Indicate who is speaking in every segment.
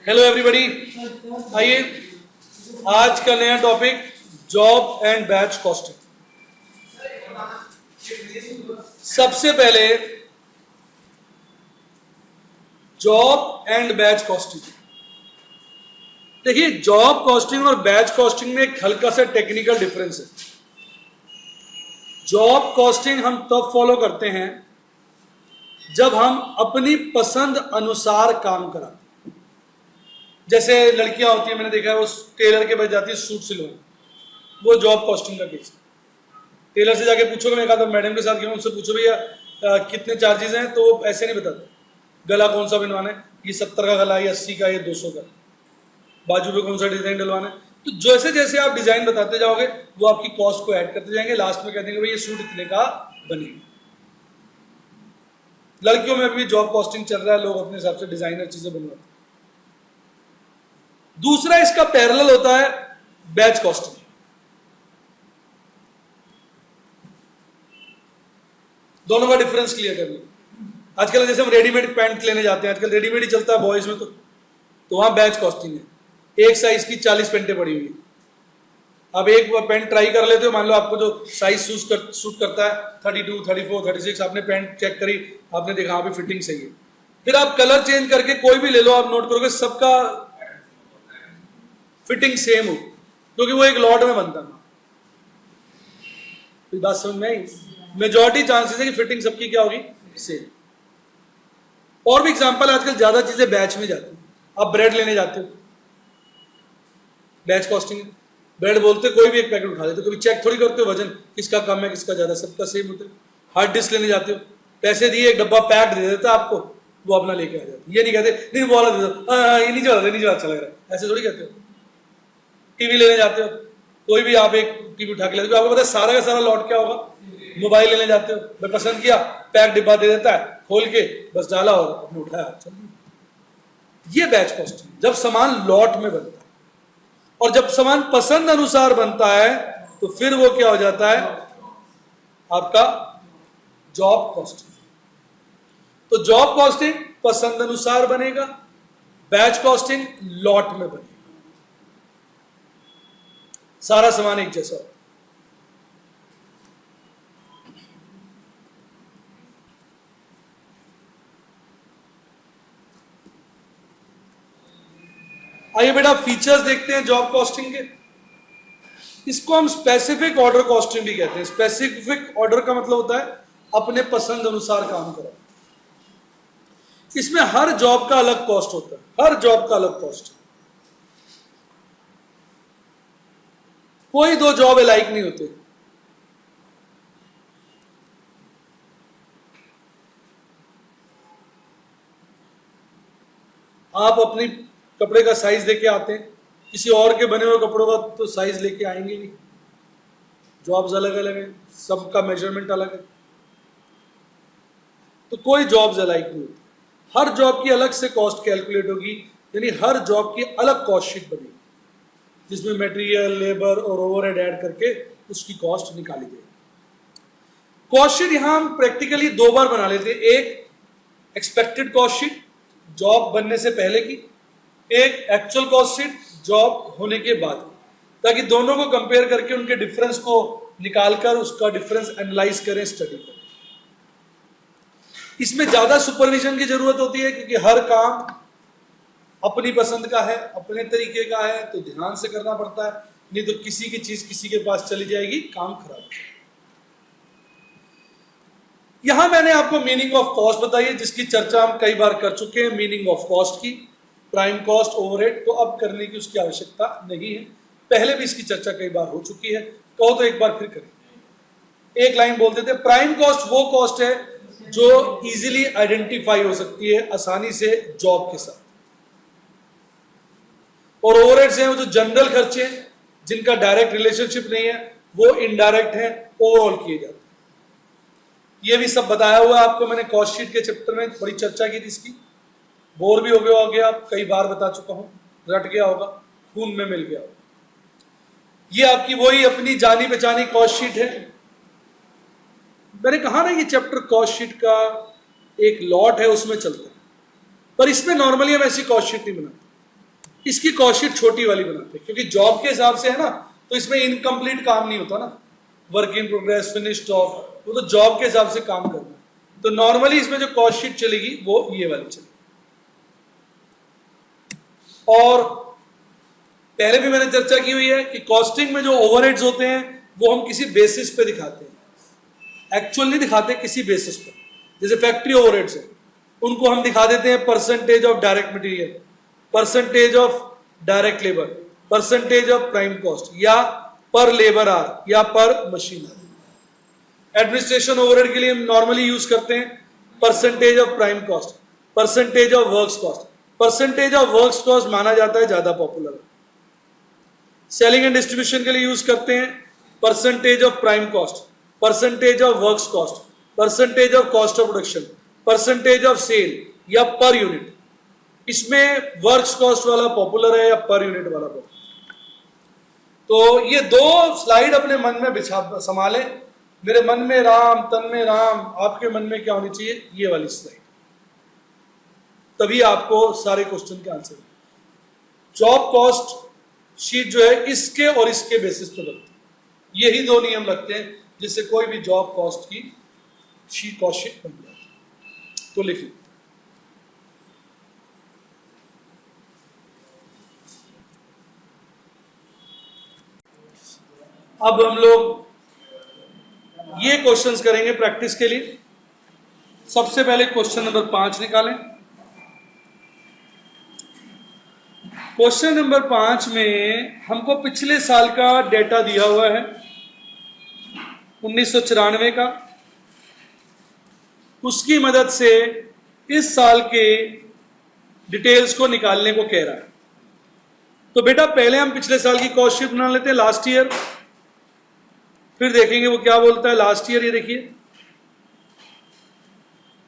Speaker 1: Hello everybody, आइए आज का नया topic job and batch costing. सबसे पहले जॉब एंड बैच कॉस्टिंग। देखिए, जॉब कॉस्टिंग और बैच कॉस्टिंग में एक हल्का सा टेक्निकल डिफरेंस है। जॉब कॉस्टिंग हम तब फॉलो करते हैं जब हम अपनी पसंद अनुसार काम कराते हैं। जैसे लड़कियां होती हैं, मैंने देखा है, वो टेलर के पास जाती है सूट सिलवाने, वो जॉब कॉस्टिंग का केस है। टेलर से जाके पूछोगे, मैं कहा था मैडम के साथ गया, उनसे पूछो भैया कितने चार्जेस हैं, तो वो ऐसे नहीं बताते। गला कौन सा बनवाना है, ये 70 का गला, ये 80 का, ये 200 का। बाजू पे कौन सा डिजाइन डलवाना है। तो जैसे जैसे आप डिजाइन बताते जाओगे वो आपकी कॉस्ट को ऐड करते जाएंगे, लास्ट में कह देंगे भाई ये सूट इतने का बनेगा। लड़कियों में भी जॉब कॉस्टिंग चल रहा है, लोग अपने हिसाब से डिजाइनर चीजें बनवाते हैं। दूसरा इसका पैरेलल होता है बैच कॉस्टिंग। दोनों का डिफरेंस क्लियर कर लो। आजकल जैसे हम रेडीमेड पैंट लेने जाते हैं, आजकल रेडीमेड ही चलता है बॉयज में, तो वहां बैच कॉस्टिंग है। एक साइज की 40 पेंटें पड़ी हुई है। आप एक पैंट ट्राई कर लेते हो, मान लो आपको जो साइज सूट करता है 32, 34, 36, आपने पैंट चेक करी, आपने देखा हाँ फिटिंग सही है। फिर आप कलर चेंज करके कोई भी ले लो, आप नोट करोगे सबका फिटिंग सेम हो, क्योंकि वो एक लॉट में बनता है। तो बात समझ में आई? मेजॉरिटी चांसेस है कि फिटिंग सबकी क्या होगी, सेम। और भी एग्जांपल, आजकल ज्यादा चीजें बैच में जाती है। आप ब्रेड लेने जाते हो, बैच कॉस्टिंग है। ब्रेड बोलते कोई भी एक पैकेट उठा लेते हो, कभी चेक थोड़ी करते हो वजन किसका कम है किसका ज्यादा, सबका सेम होता है। हार्ड डिस्क लेने जाते हो, पैसे दिए, एक डब्बा पैक दे देता है आपको, वो अपना लेके आ जाते। ये नहीं कहते नहीं वो वाला दे दो, ये नहीं चल रहा, अच्छा लग रहा है, ऐसे थोड़ी कहते हो। टीवी लेने जाते हो, कोई भी आप एक टीवी उठा के लेते हो, आपको पता है सारा का सारा लॉट क्या होगा। मोबाइल लेने जाते हो, मैं पसंद किया, पैक डिब्बा दे देता है, खोल के बस डाला और अपने उठाया, चल। ये बैच कॉस्टिंग, जब सामान लॉट में बनता है। और जब सामान पसंद अनुसार बनता है तो फिर वो क्या हो जाता है, आपका जॉब कॉस्टिंग। तो जॉब कॉस्टिंग पसंद अनुसार बनेगा, बैच कॉस्टिंग लॉट में बनेगा। सारा सामान एक जैसा हो। आइए बेटा, फीचर्स देखते हैं जॉब कॉस्टिंग के। इसको हम स्पेसिफिक ऑर्डर कॉस्टिंग भी कहते हैं। स्पेसिफिक ऑर्डर का मतलब होता है अपने पसंद अनुसार काम करो। इसमें हर जॉब का अलग कॉस्ट होता है, हर जॉब का अलग कॉस्ट। कोई दो जॉब अलाइक नहीं होते। आप अपनी कपड़े का साइज लेके आते हैं, किसी और के बने हुए कपड़ों का तो साइज लेके आएंगे नहीं। जॉब्स अलग अलग है, सबका मेजरमेंट अलग है, तो कोई जॉब्स अलाइक नहीं होती। हर जॉब की अलग से कॉस्ट कैलकुलेट होगी, यानी हर जॉब की अलग कॉस्ट शीट बनेगी जिसमें मटेरियल, लेबर और ओवरहेड ऐड करके उसकी कॉस्ट निकाली जाएगी। कॉस्ट शीट यहां हम प्रैक्टिकली दो बार बना लेते हैं। एक एक्सपेक्टेड कॉस्ट शीट जॉब बनने से पहले की, एक एक्चुअल कॉस्ट शीट जॉब होने के बाद, ताकि दोनों को कंपेयर करके उनके डिफरेंस को निकालकर उसका डिफरेंस एनालाइज करें, स्टडी करें। इसमें ज्यादा सुपरविजन की जरूरत होती है, क्योंकि हर काम अपनी पसंद का है, अपने तरीके का है, तो ध्यान से करना पड़ता है, नहीं तो किसी की चीज किसी के पास चली जाएगी, काम खराब। यहां मैंने आपको मीनिंग ऑफ कॉस्ट बताई है, जिसकी चर्चा हम कई बार कर चुके हैं। मीनिंग ऑफ कॉस्ट की, प्राइम कॉस्ट, ओवरहेड, तो अब करने की उसकी आवश्यकता नहीं है। पहले भी इसकी चर्चा कई बार हो चुकी है, कहो तो एक बार फिर करें। एक लाइन बोलते थे, प्राइम कॉस्ट वो कॉस्ट है जो इजीली आइडेंटिफाई हो सकती है आसानी से जॉब के साथ, और ओवरहेड्स हैं वो जो जनरल खर्चे हैं जिनका डायरेक्ट रिलेशनशिप नहीं है, वो इनडायरेक्ट है, ओवरऑल किए जाते हैं। ये भी सब बताया हुआ है आपको, मैंने कॉस्ट शीट के चैप्टर में बड़ी चर्चा की थी इसकी। बोर भी हो गया होगे आप, कई बार बता चुका हूं, रट गया होगा, खून में मिल गया होगा। ये आपकी वही अपनी जानी पहचानी कॉस्ट शीट है। मैंने कहा ना, ये चैप्टर कॉस्ट शीट का एक लॉट है, उसमें चलता है, पर इसमें नॉर्मली हम ऐसी कॉस्ट शीट नहीं बनाते। इसकी कॉस्ट शीट छोटी वाली बनाते हैं, क्योंकि जॉब के हिसाब से है ना, तो इसमें इनकम्प्लीट काम नहीं होता ना, work in progress, finish stock, वो तो जॉब के हिसाब से काम करना है। तो नॉर्मली इसमें जो कॉस्ट शीट चलेगी वो ये वाली चलेगी। और पहले भी मैंने चर्चा की हुई है कि कॉस्टिंग में जो ओवरहेड्स होते हैं वो हम किसी बेसिस पे दिखाते हैं, एक्चुअल नहीं दिखाते, किसी बेसिस पे। जैसे फैक्ट्री ओवरहेड्स है, उनको हम दिखा देते हैं percentage of direct material, percentage of direct labour, percentage of prime cost, या पर लेबर आर, या पर मशीन आर। एडमिनिस्ट्रेशन ओवरहेड के लिए हम नॉर्मली यूज करते हैं percentage of prime cost, percentage of works cost. Percentage of works cost माना जाता है ज्यादा पॉपुलर। सेलिंग एंड डिस्ट्रीब्यूशन के लिए यूज करते हैं percentage of prime cost, percentage of works cost, percentage of cost of production, percentage of sale, या per unit. इसमें वर्क्स कॉस्ट वाला पॉपुलर है या पर यूनिट वाला पॉपुलर। तो ये दो स्लाइड अपने मन में बिछा संभाले, मेरे मन में राम तन में राम, आपके मन में क्या होनी चाहिए, ये वाली स्लाइड, तभी आपको सारे क्वेश्चन के आंसर। जॉब कॉस्ट शीट जो है इसके और इसके बेसिस पे बनती है, यही दो नियम लगते हैं जिससे कोई भी जॉब कॉस्ट की कॉस्ट शीट बन जाती है। तो लिख लीजिए, अब हम लोग ये क्वेश्चंस करेंगे प्रैक्टिस के लिए। सबसे पहले क्वेश्चन नंबर 5 निकालें। क्वेश्चन नंबर 5 में हमको पिछले साल का डेटा दिया हुआ है 1994 का, उसकी मदद से इस साल के डिटेल्स को निकालने को कह रहा है। तो बेटा पहले हम पिछले साल की कॉस्ट शीट बना लेते हैं, लास्ट ईयर, फिर देखेंगे वो क्या बोलता है। लास्ट ईयर, ये देखिए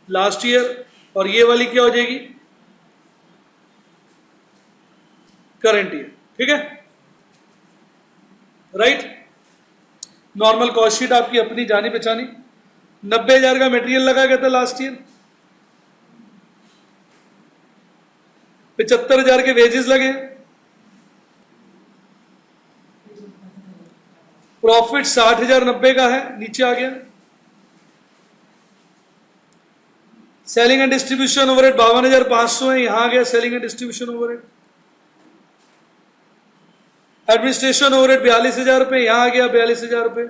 Speaker 1: लास्ट ईयर, और ये वाली क्या हो जाएगी, करंट ईयर। ठीक है, राइट। नॉर्मल कॉस्ट शीट आपकी अपनी जानी पहचानी। 90,000 का मटेरियल लगाया गया था लास्ट ईयर, 75,000 के वेजेस लगे, प्रॉफिट 60,090 का है, नीचे आ गया। सेलिंग एंड डिस्ट्रीब्यूशन ओवरहेड 52,500 है, यहां आ गया selling and distribution overhead. Administration overhead 42,000 रुपए, यहां आ गया 42,000 रुपए।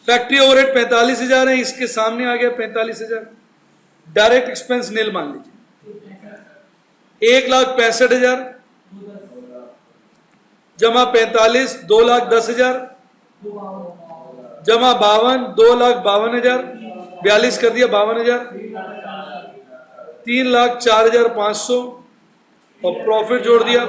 Speaker 1: फैक्ट्री ओवरहेड 45,000 है, इसके सामने आ गया 45,000। डायरेक्ट एक्सपेंस नील मान लीजिए, 1,65,000 जमा 45, 2,10,000 जमा 52, 2,52,000, 42 कर दिया 52,000, 3,04,500 और प्रॉफिट जोड़ दिया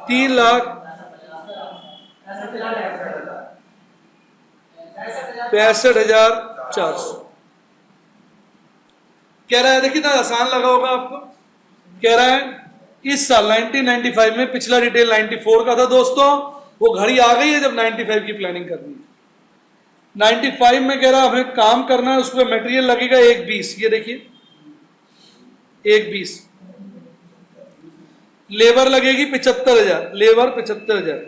Speaker 1: 3,65,400। कह रहा है, देखिए ना आसान लगा होगा आपको। कह रहा है इस साल 1995 में, पिछला डिटेल 94 का था दोस्तों, वो घड़ी आ गई है जब 95 की प्लानिंग करनी है। 95 में कह रहा हमें काम करना है, उसमें मटेरियल लगेगा 1,20, ये देखिए 1,20, लेबर लगेगी 75,000, लेबर 75,000,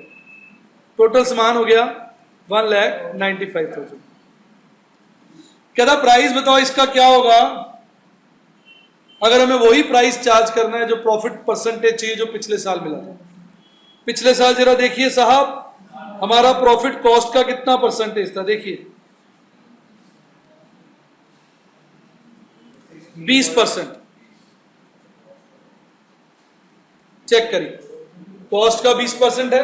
Speaker 1: टोटल सामान हो गया 1,95,000। कहता प्राइस बताओ इसका क्या होगा अगर हमें वही प्राइस चार्ज करना है जो प्रॉफिट परसेंटेज चाहिए जो पिछले साल मिला था। पिछले साल जरा देखिए साहब, हमारा प्रॉफिट कॉस्ट का कितना परसेंटेज था, देखिए 20%। चेक करिए, कॉस्ट का 20% है।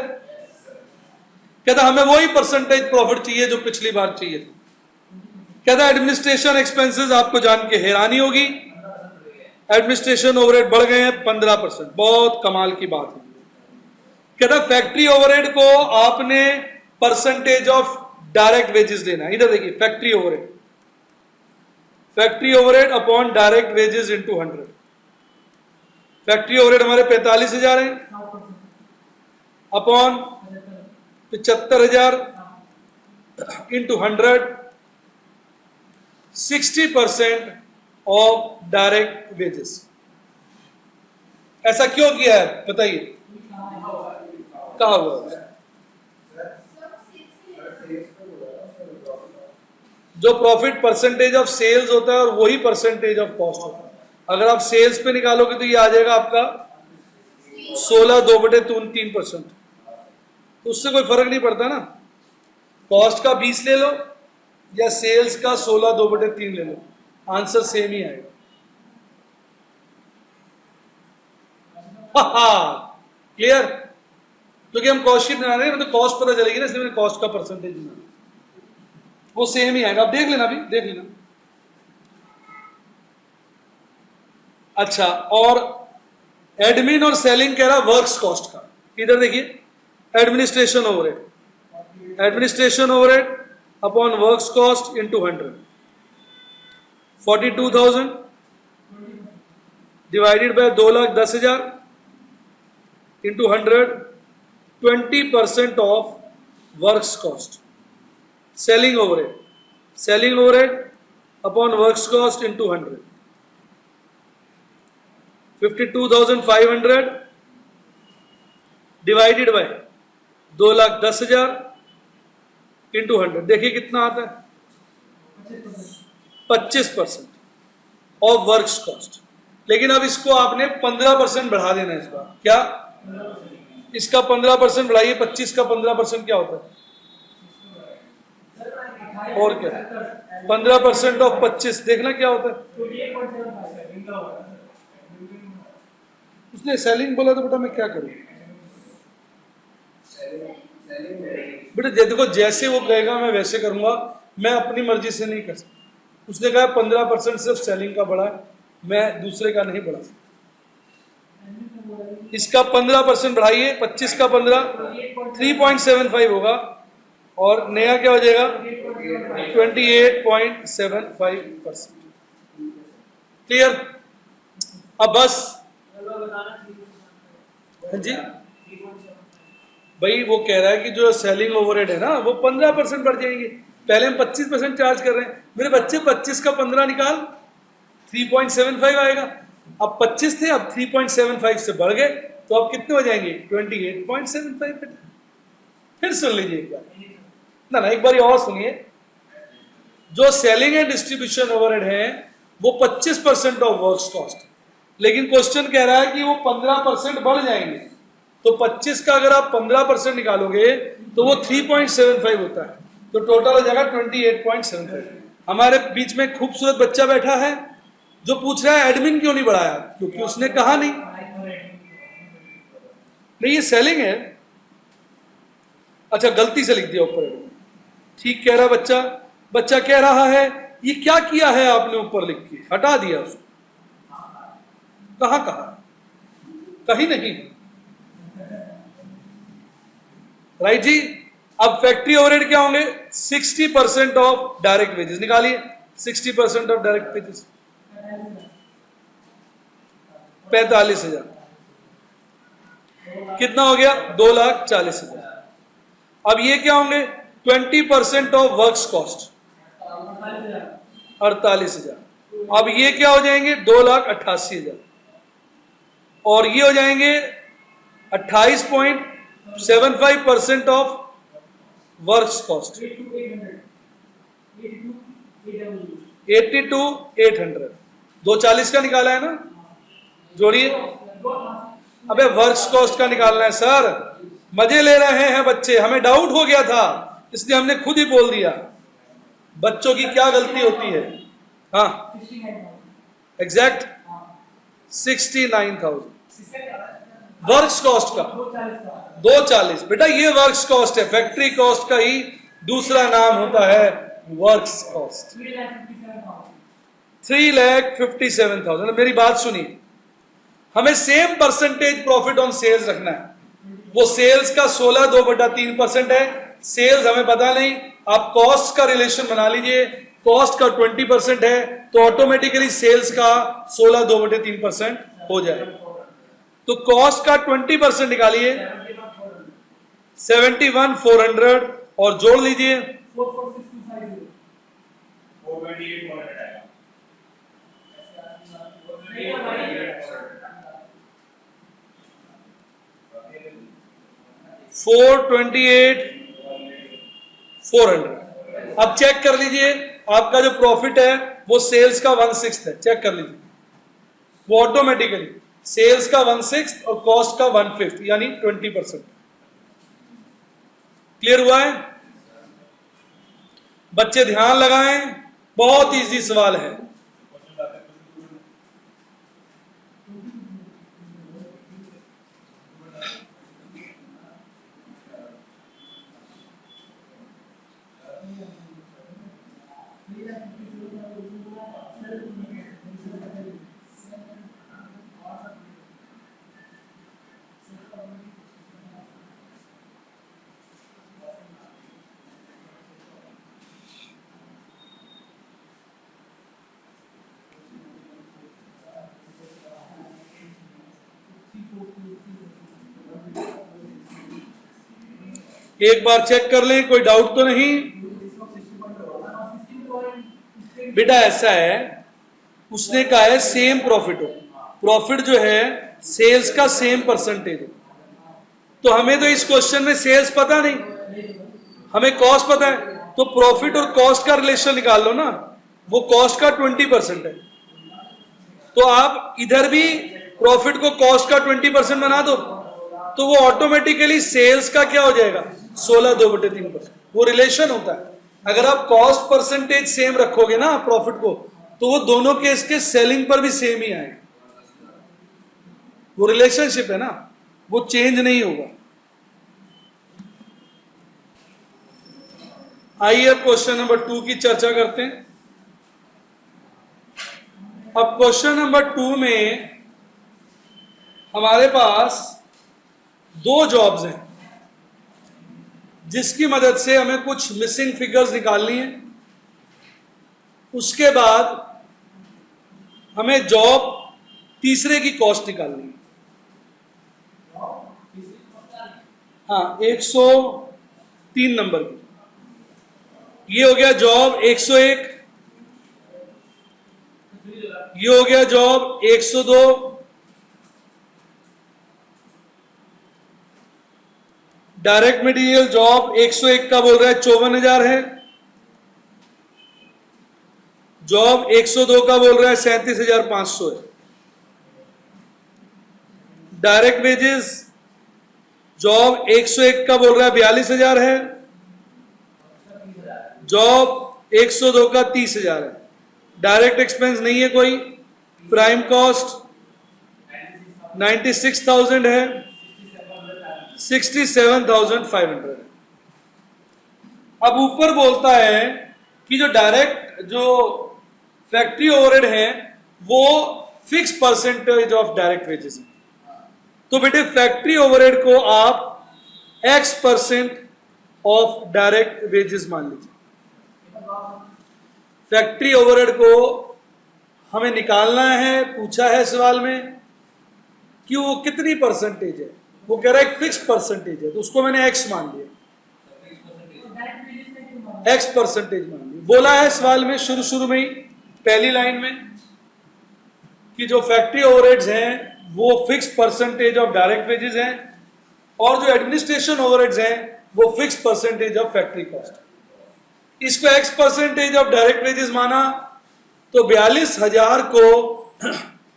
Speaker 1: कहता हमें वही परसेंटेज प्रॉफिट चाहिए जो पिछली बार चाहिए था। कहता एडमिनिस्ट्रेशन एक्सपेंसेस आपको जान के हैरानी होगी, एडमिनिस्ट्रेशन ओवरहेड बढ़ गए हैं 15%, बहुत कमाल की बात है। कहता फैक्ट्री ओवरहेड को आपने परसेंटेज ऑफ डायरेक्ट वेजेस देना है। इधर देखिए factory overhead, factory overhead upon direct wages into 100। Factory overhead हमारे 45,000 है, upon 75,000 into 100, 60% of direct wages. ऐसा क्यों किया है बताइए, कहाँ हुआ? जो प्रॉफिट परसेंटेज ऑफ सेल्स होता है और वही परसेंटेज ऑफ कॉस्ट होता है। अगर आप सेल्स पे निकालोगे तो ये आ जाएगा आपका 16/2/3%। तो उससे कोई फर्क नहीं पड़ता ना, कॉस्ट का 20 ले लो या सेल्स का 16/2/3 ले लो, आंसर सेम ही आएगा। क्लियर? क्योंकि हम कॉस्ट शीट बना रहे हैं, मतलब कॉस्ट पता चलेगी ना, इसलिए मैंने कॉस्ट का परसेंटेज बना, वो सेम ही आएगा। आप देख लेना, अभी देख लेना। अच्छा, और एडमिन और सेलिंग कह रहा वर्क्स कॉस्ट का, इधर देखिए, administration overhead upon works cost into 100, 42,000 divided by 2,10,000 into 100, 20% of works cost. Selling overhead upon works cost into 100, 52,500 divided by 2,10,000 into 100, देखिए कितना आता है, 25% ऑफ वर्क्स कॉस्ट। लेकिन अब इसको आपने 15% बढ़ा देना इस बार। क्या? इसका 15% बढ़ाइए, 25 का 15% क्या होता है? और क्या? 15% ऑफ 25 देखना क्या होता है। उसने सेलिंग बोला तो बेटा मैं क्या करूं? बेटा देखो, जैसे वो कहेगा मैं वैसे करूंगा, मैं अपनी मर्जी से नहीं कर सकता। उसने कहा 15% सिर्फ सेलिंग का बढ़ा है, मैं दूसरे का नहीं बढ़ा सकता। इसका 15% बढ़ाइए, 25 का 15, 3.75 होगा, और नया क्या हो जाएगा 28.75%। क्लियर? अब बस, हाँ जी भाई, वो कह रहा है कि जो सेलिंग ओवरहेड है ना वो 15% बढ़ जाएंगे। पहले हम 25% चार्ज कर रहे हैं, मेरे बच्चे 25 का 15 निकाल, 3.75 आएगा। अब 25 थे, अब 3.75 से बढ़ गए, तो अब कितने हो जाएंगे 28.75। फिर सुन लीजिए एक बार ना, एक बार और सुनिए। जो सेलिंग एंड डिस्ट्रीब्यूशन ओवरहेड है वो 25% ऑफ वर्क्स कॉस्ट, लेकिन क्वेश्चन कह रहा है कि वो 15% बढ़ जाएंगे। तो 25 का अगर आप 15% निकालोगे तो वो 3.75 होता है, तो टोटल हो जाएगा 28.75। हमारे बीच में खूबसूरत बच्चा बैठा है जो पूछ रहा है एडमिन क्यों नहीं बढ़ाया, क्योंकि उसने कहा नहीं ये सेलिंग है। अच्छा, गलती से लिख दिया ऊपर, ठीक कह रहा बच्चा। बच्चा कह रहा है ये क्या किया है आपने ऊपर लिख के, हटा दिया उसको। कहां कहा? कहीं नहीं। राइट जी। अब फैक्ट्री ओवरहेड क्या होंगे? 60% ऑफ डायरेक्ट वेजेस निकालिए। 60% ऑफ डायरेक्ट वेजेस 45,000, कितना हो गया 2,40,000। अब ये क्या होंगे 20% ऑफ वर्क्स कॉस्ट 48,000। अब ये क्या हो जाएंगे 2,88,000, और ये हो जाएंगे 28.75% ऑफ वर्क्स कॉस्ट 82,800। 240 का निकाला है ना, जोड़िए। अबे वर्क्स कॉस्ट का निकालना है सर, मजे ले रहे हैं बच्चे, हमें डाउट हो गया था इसलिए हमने खुद ही बोल दिया। बच्चों की क्या गलती होती है? हाँ एग्जैक्ट 69,000 वर्क्स कॉस्ट का 240। बेटा ये वर्क्स कॉस्ट है, फैक्ट्री कॉस्ट का ही दूसरा नाम होता है वर्क्स कॉस्ट। 3,57,000। मेरी बात सुनिए, हमें same percentage profit on sales रखना है। वो सेल्स का 16/2/3% है, सेल्स हमें पता नहीं, आप कॉस्ट का रिलेशन बना लीजिए। कॉस्ट का 20% है तो ऑटोमेटिकली सेल्स का 16/2/3% हो जाए। तो कॉस्ट का 20% निकालिए 71,400 और जोड़ लीजिए 428 428,400। अब चेक कर लीजिए, आपका जो प्रॉफिट है वो सेल्स का 1/6 है। चेक कर लीजिए, वो ऑटोमेटिकली सेल्स का 1/6 और कॉस्ट का 1/5 यानी 20%। क्लियर हुआ है? बच्चे ध्यान लगाएं, बहुत इजी सवाल है। एक बार चेक कर लें, कोई डाउट तो नहीं? बेटा ऐसा है, उसने कहा है सेम प्रॉफिट हो, प्रॉफिट जो है सेल्स का सेम परसेंटेज हो। तो हमें तो इस क्वेश्चन में सेल्स पता नहीं, हमें कॉस्ट पता है, तो प्रॉफिट और कॉस्ट का रिलेशन निकाल लो ना। वो कॉस्ट का 20% है, तो आप इधर भी प्रॉफिट को कॉस्ट का 20% बना दो, तो वो ऑटोमेटिकली सेल्स का क्या हो जाएगा, 16/2/3%। वो रिलेशन होता है। अगर आप कॉस्ट परसेंटेज सेम रखोगे ना प्रॉफिट को, तो वो दोनों केस के सेलिंग पर भी सेम ही आएगा। वो रिलेशनशिप है ना, वो चेंज नहीं होगा। आइए अब क्वेश्चन नंबर 2 की चर्चा करते हैं। अब क्वेश्चन नंबर 2 में हमारे पास 2 जॉब्स हैं, जिसकी मदद से हमें कुछ मिसिंग फिगर्स निकालनी है। उसके बाद हमें जॉब तीसरे की कॉस्ट निकालनी है। हाँ, 103 नंबर की। ये हो गया जॉब 101, ये हो गया जॉब 102, डायरेक्ट मटेरियल जॉब 101 का बोल रहा है 54,000 है, जॉब 102 का बोल रहा है 37,500 है। डायरेक्ट वेजेस जॉब 101 का बोल रहा है 42,000 है, जॉब 102 का 30,000 है। डायरेक्ट एक्सपेंस नहीं है कोई, प्राइम कॉस्ट 96,000 है, 67,500 है। अब ऊपर बोलता है कि जो डायरेक्ट जो फैक्ट्री ओवरहेड है वो fix percentage of direct wages है। तो बेटे फैक्ट्री ओवरहेड को आप X% ऑफ डायरेक्ट वेजेस मान लीजिए। फैक्ट्री ओवरहेड को हमें निकालना है, पूछा है सवाल में कि वो कितनी परसेंटेज है। वो कह रहा है फिक्स परसेंटेज है, तो उसको मैंने X मान लिया, X% मान लिया। बोला है सवाल में शुरू में ही पहली लाइन में कि जो फैक्ट्री ओवरहेड्स हैं वो fix percentage of direct wages हैं, और जो एडमिनिस्ट्रेशन ओवरहेड्स हैं वो fix percentage of factory cost. इसको X% ऑफ डायरेक्ट वेजेस माना, तो 42,000 को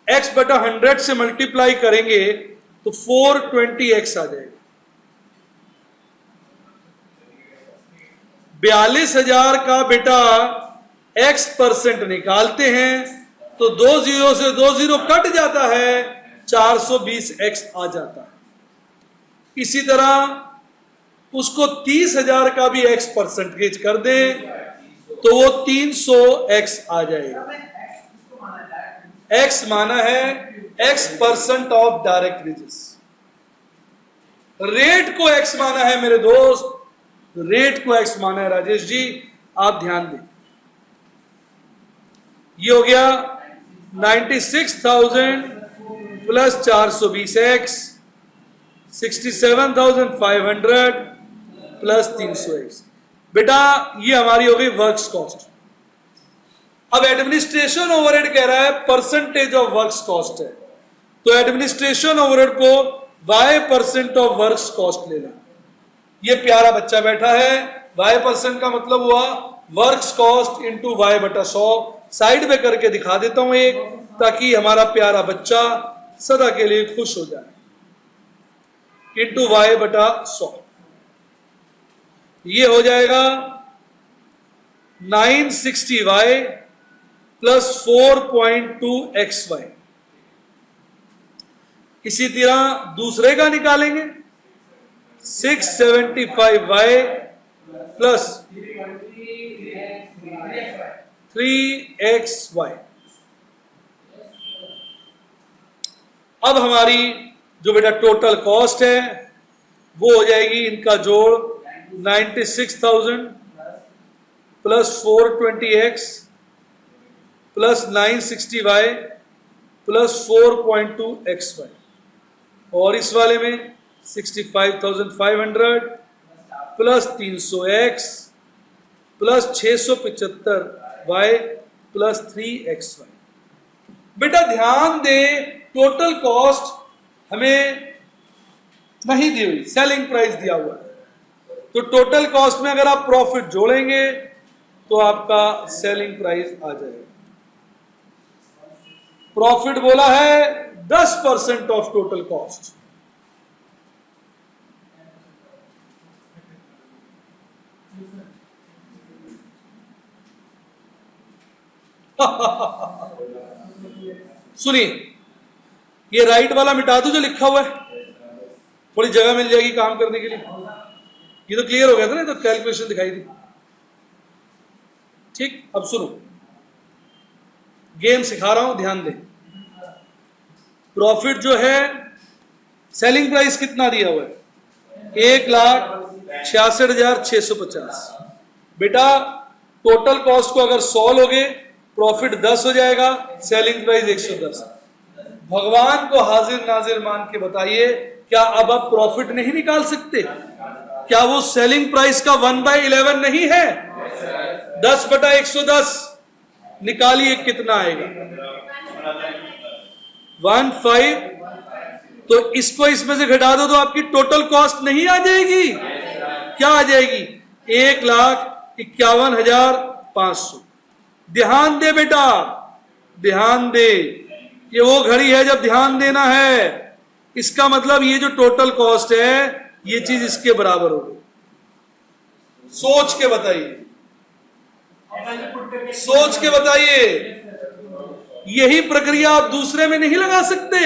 Speaker 1: X/100 से मल्टीप्लाई करेंगे तो 420X आ जाएगा। 42,000 का बेटा X% निकालते हैं तो 2 जीरो से 2 जीरो कट जाता है, 420X आ जाता है। इसी तरह उसको 30,000 का भी X% कर दें तो वो 300X आ जाएगा। X माना है X% of direct wages. Rate को X माना है मेरे दोस्त, रेट को X माना है राजेश जी, आप ध्यान दें। ये हो गया 96,000 प्लस 420X, 67,500 प्लस 300X। बेटा ये हमारी हो गई वर्क्स कॉस्ट। अब एडमिनिस्ट्रेशन ओवरहेड कह रहा है परसेंटेज ऑफ वर्क्स कॉस्ट है, तो एडमिनिस्ट्रेशन ओवरहेड को Y% ऑफ वर्क्स कॉस्ट ले लें। ये प्यारा बच्चा बैठा है, y% का मतलब हुआ वर्क्स कॉस्ट इंटू y बटा 100। साइड में करके दिखा देता हूं एक, ताकि हमारा प्यारा बच्चा सदा के लिए खुश हो जाए। इंटू y बटा 100, ये हो जाएगा 960y प्लस 4.2xy। इसी तरह दूसरे का निकालेंगे, 675y प्लस 3xy। अब हमारी जो बेटा टोटल कॉस्ट है वो हो जाएगी, इनका जोड़ 96,000 plus 420x plus 960y plus 4.2xy, और इस वाले में 65,500 plus 300x plus 675y plus 3xy। बेटा ध्यान दे, टोटल कॉस्ट हमें नहीं दी हुई, सेलिंग प्राइस दिया हुआ है। तो टोटल कॉस्ट में अगर आप प्रॉफिट जोड़ेंगे तो आपका सेलिंग प्राइस आ जाएगा। प्रॉफिट बोला है 10% ऑफ टोटल कॉस्ट। सुनिए, ये राइट वाला मिटा दो जो लिखा हुआ है, थोड़ी जगह मिल जाएगी काम करने के लिए। ये तो क्लियर हो गया था ना, तो कैलकुलेशन दिखाई दी। ठीक, अब सुनो, गेम सिखा रहा हूं, ध्यान दें। प्रॉफिट जो है, सेलिंग प्राइस कितना दिया हुआ है? 1,66,650। बेटा टोटल कॉस्ट को अगर 100 लोगे, प्रॉफिट 10 हो जाएगा, सेलिंग प्राइस 110। भगवान को हाजिर नाजिर मान के बताइए, क्या अब आप प्रॉफिट नहीं निकाल सकते? क्या वो सेलिंग प्राइस का 1/11 नहीं है? 10 बटा 110 निकालिए, कितना आएगा? 15। तो इसको इसमें से घटा दो तो आपकी टोटल कॉस्ट नहीं आ जाएगी। क्या आ जाएगी? 1,51,500। ध्यान दे बेटा, ध्यान दे, ये वो घड़ी है जब ध्यान देना है। इसका मतलब ये जो टोटल कॉस्ट है, ये चीज इसके बराबर होगी। सोच के बताइए, सोच के बताइए। यही प्रक्रिया आप दूसरे में नहीं लगा सकते।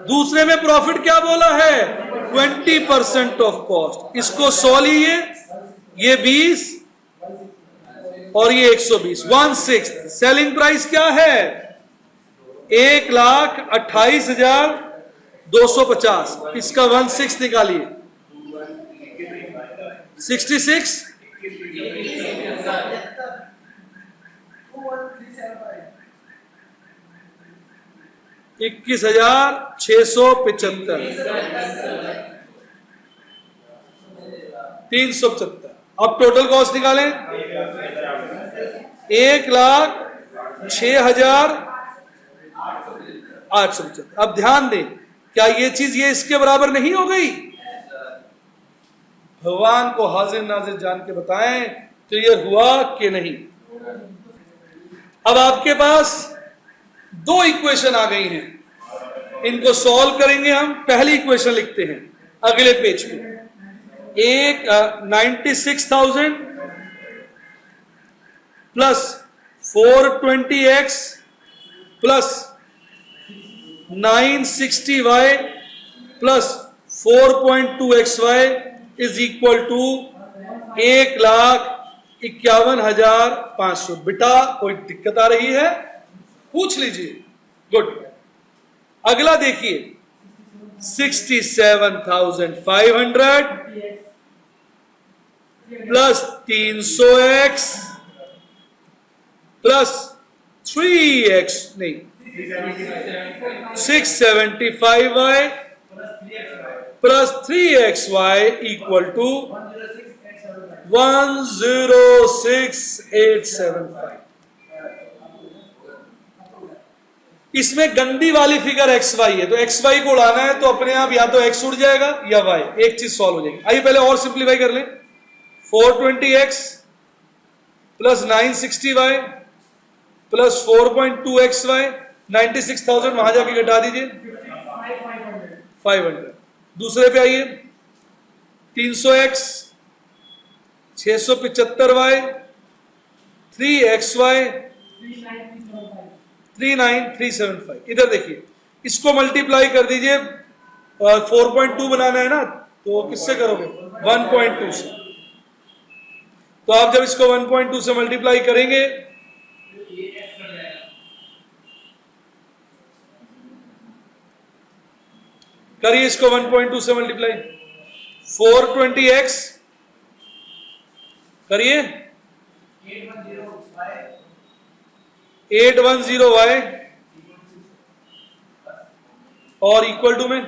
Speaker 1: दूसरे में प्रॉफिट क्या बोला है? 20% ऑफ कॉस्ट। इसको 100 लीजिए, ये 20 और ये 120, 1/6। सेलिंग प्राइस क्या है? 1,28,250। इसका 1/6 निकालिए, 66। 21,675, 375। अब टोटल कॉस्ट निकालें, 1,06,875। अब ध्यान दें, क्या ये चीज ये इसके बराबर नहीं हो गई? भगवान को हाजिर नाजिर जान के बताएं तो ये हुआ कि नहीं। अब आपके पास 2 इक्वेशन आ गई हैं, इनको सॉल्व करेंगे हम। पहली इक्वेशन लिखते हैं अगले पेज पे। एक 96,000 plus 420x plus 960y plus 4.2xy is equal to 1,51,500। बेटा कोई दिक्कत आ रही है? पूछ लीजिए। गुड। अगला देखिए, 67,500 प्लस 300x प्लस 3x नहीं 675y plus 3xy equal to 106,875। इसमें गंदी वाली फिगर एक्स वाई है, तो एक्स वाई को उड़ाना है तो अपने आप या तो एक्स उड़ जाएगा या वाई, एक चीज सॉल्व हो जाएगी। आइए पहले और सिंप्लीफाई कर लें। 420x plus 960y plus 4.2xy 96,000 वहां जाके घटा दीजिए 500। दूसरे पे आइए 300x 675y 3xy 39375। इधर देखिए, इसको मल्टीप्लाई कर दीजिए, 4.2 बनाना है ना, तो किससे करोगे 1.2 से। तो आप जब इसको 1.2 से मल्टीप्लाई करेंगे करिए इसको 1.2 से मल्टीप्लाई। 420x करिए 810y और इक्वल टू में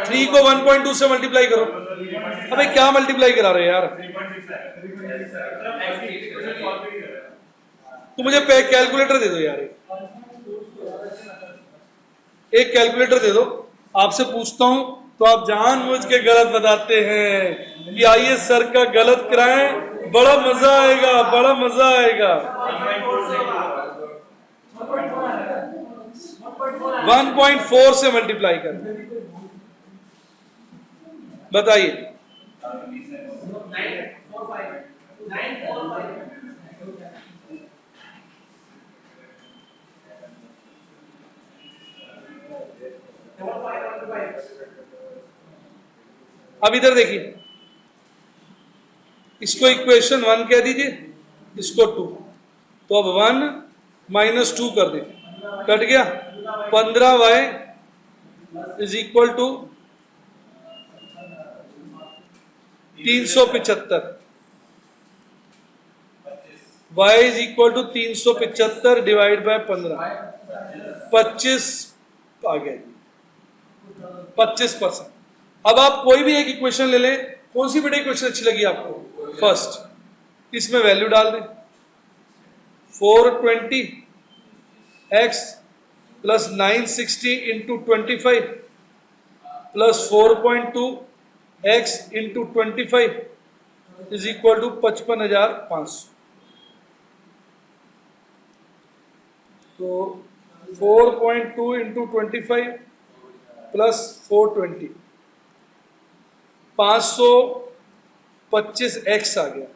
Speaker 1: 3 को 1.2 से मल्टीप्लाई करो। अबे क्या मल्टीप्लाई करा रहे यार, तो मुझे कैलकुलेटर दे दो यार, एक कैलकुलेटर दे दो। आपसे पूछता हूं तो आप जानबूझ के गलत बताते हैं कि आइए सर का गलत कराएं, बड़ा मजा आएगा, बड़ा मजा आएगा। 1.4 से मल्टीप्लाई कर बताइए। अब इधर देखिए, इसको इक्वेशन 1 कह दीजिए, इसको 2, तो अब 1 - 2 कर दीजिए, कट गया। 15y is equal to 375, y is equal to 375 divide by 15, 25 आ गया, 25%। अब आप कोई भी एक इक्वेशन ले लें, कौन सी बड़ी इक्वेशन अच्छी लगी आपको, फर्स्ट, इसमें वैल्यू डाल दें। 420x plus 960 into 25 plus 4.2x into 25 is equal to 55,500। तो 4.2 इंटू 25 प्लस 420 525x आ गया,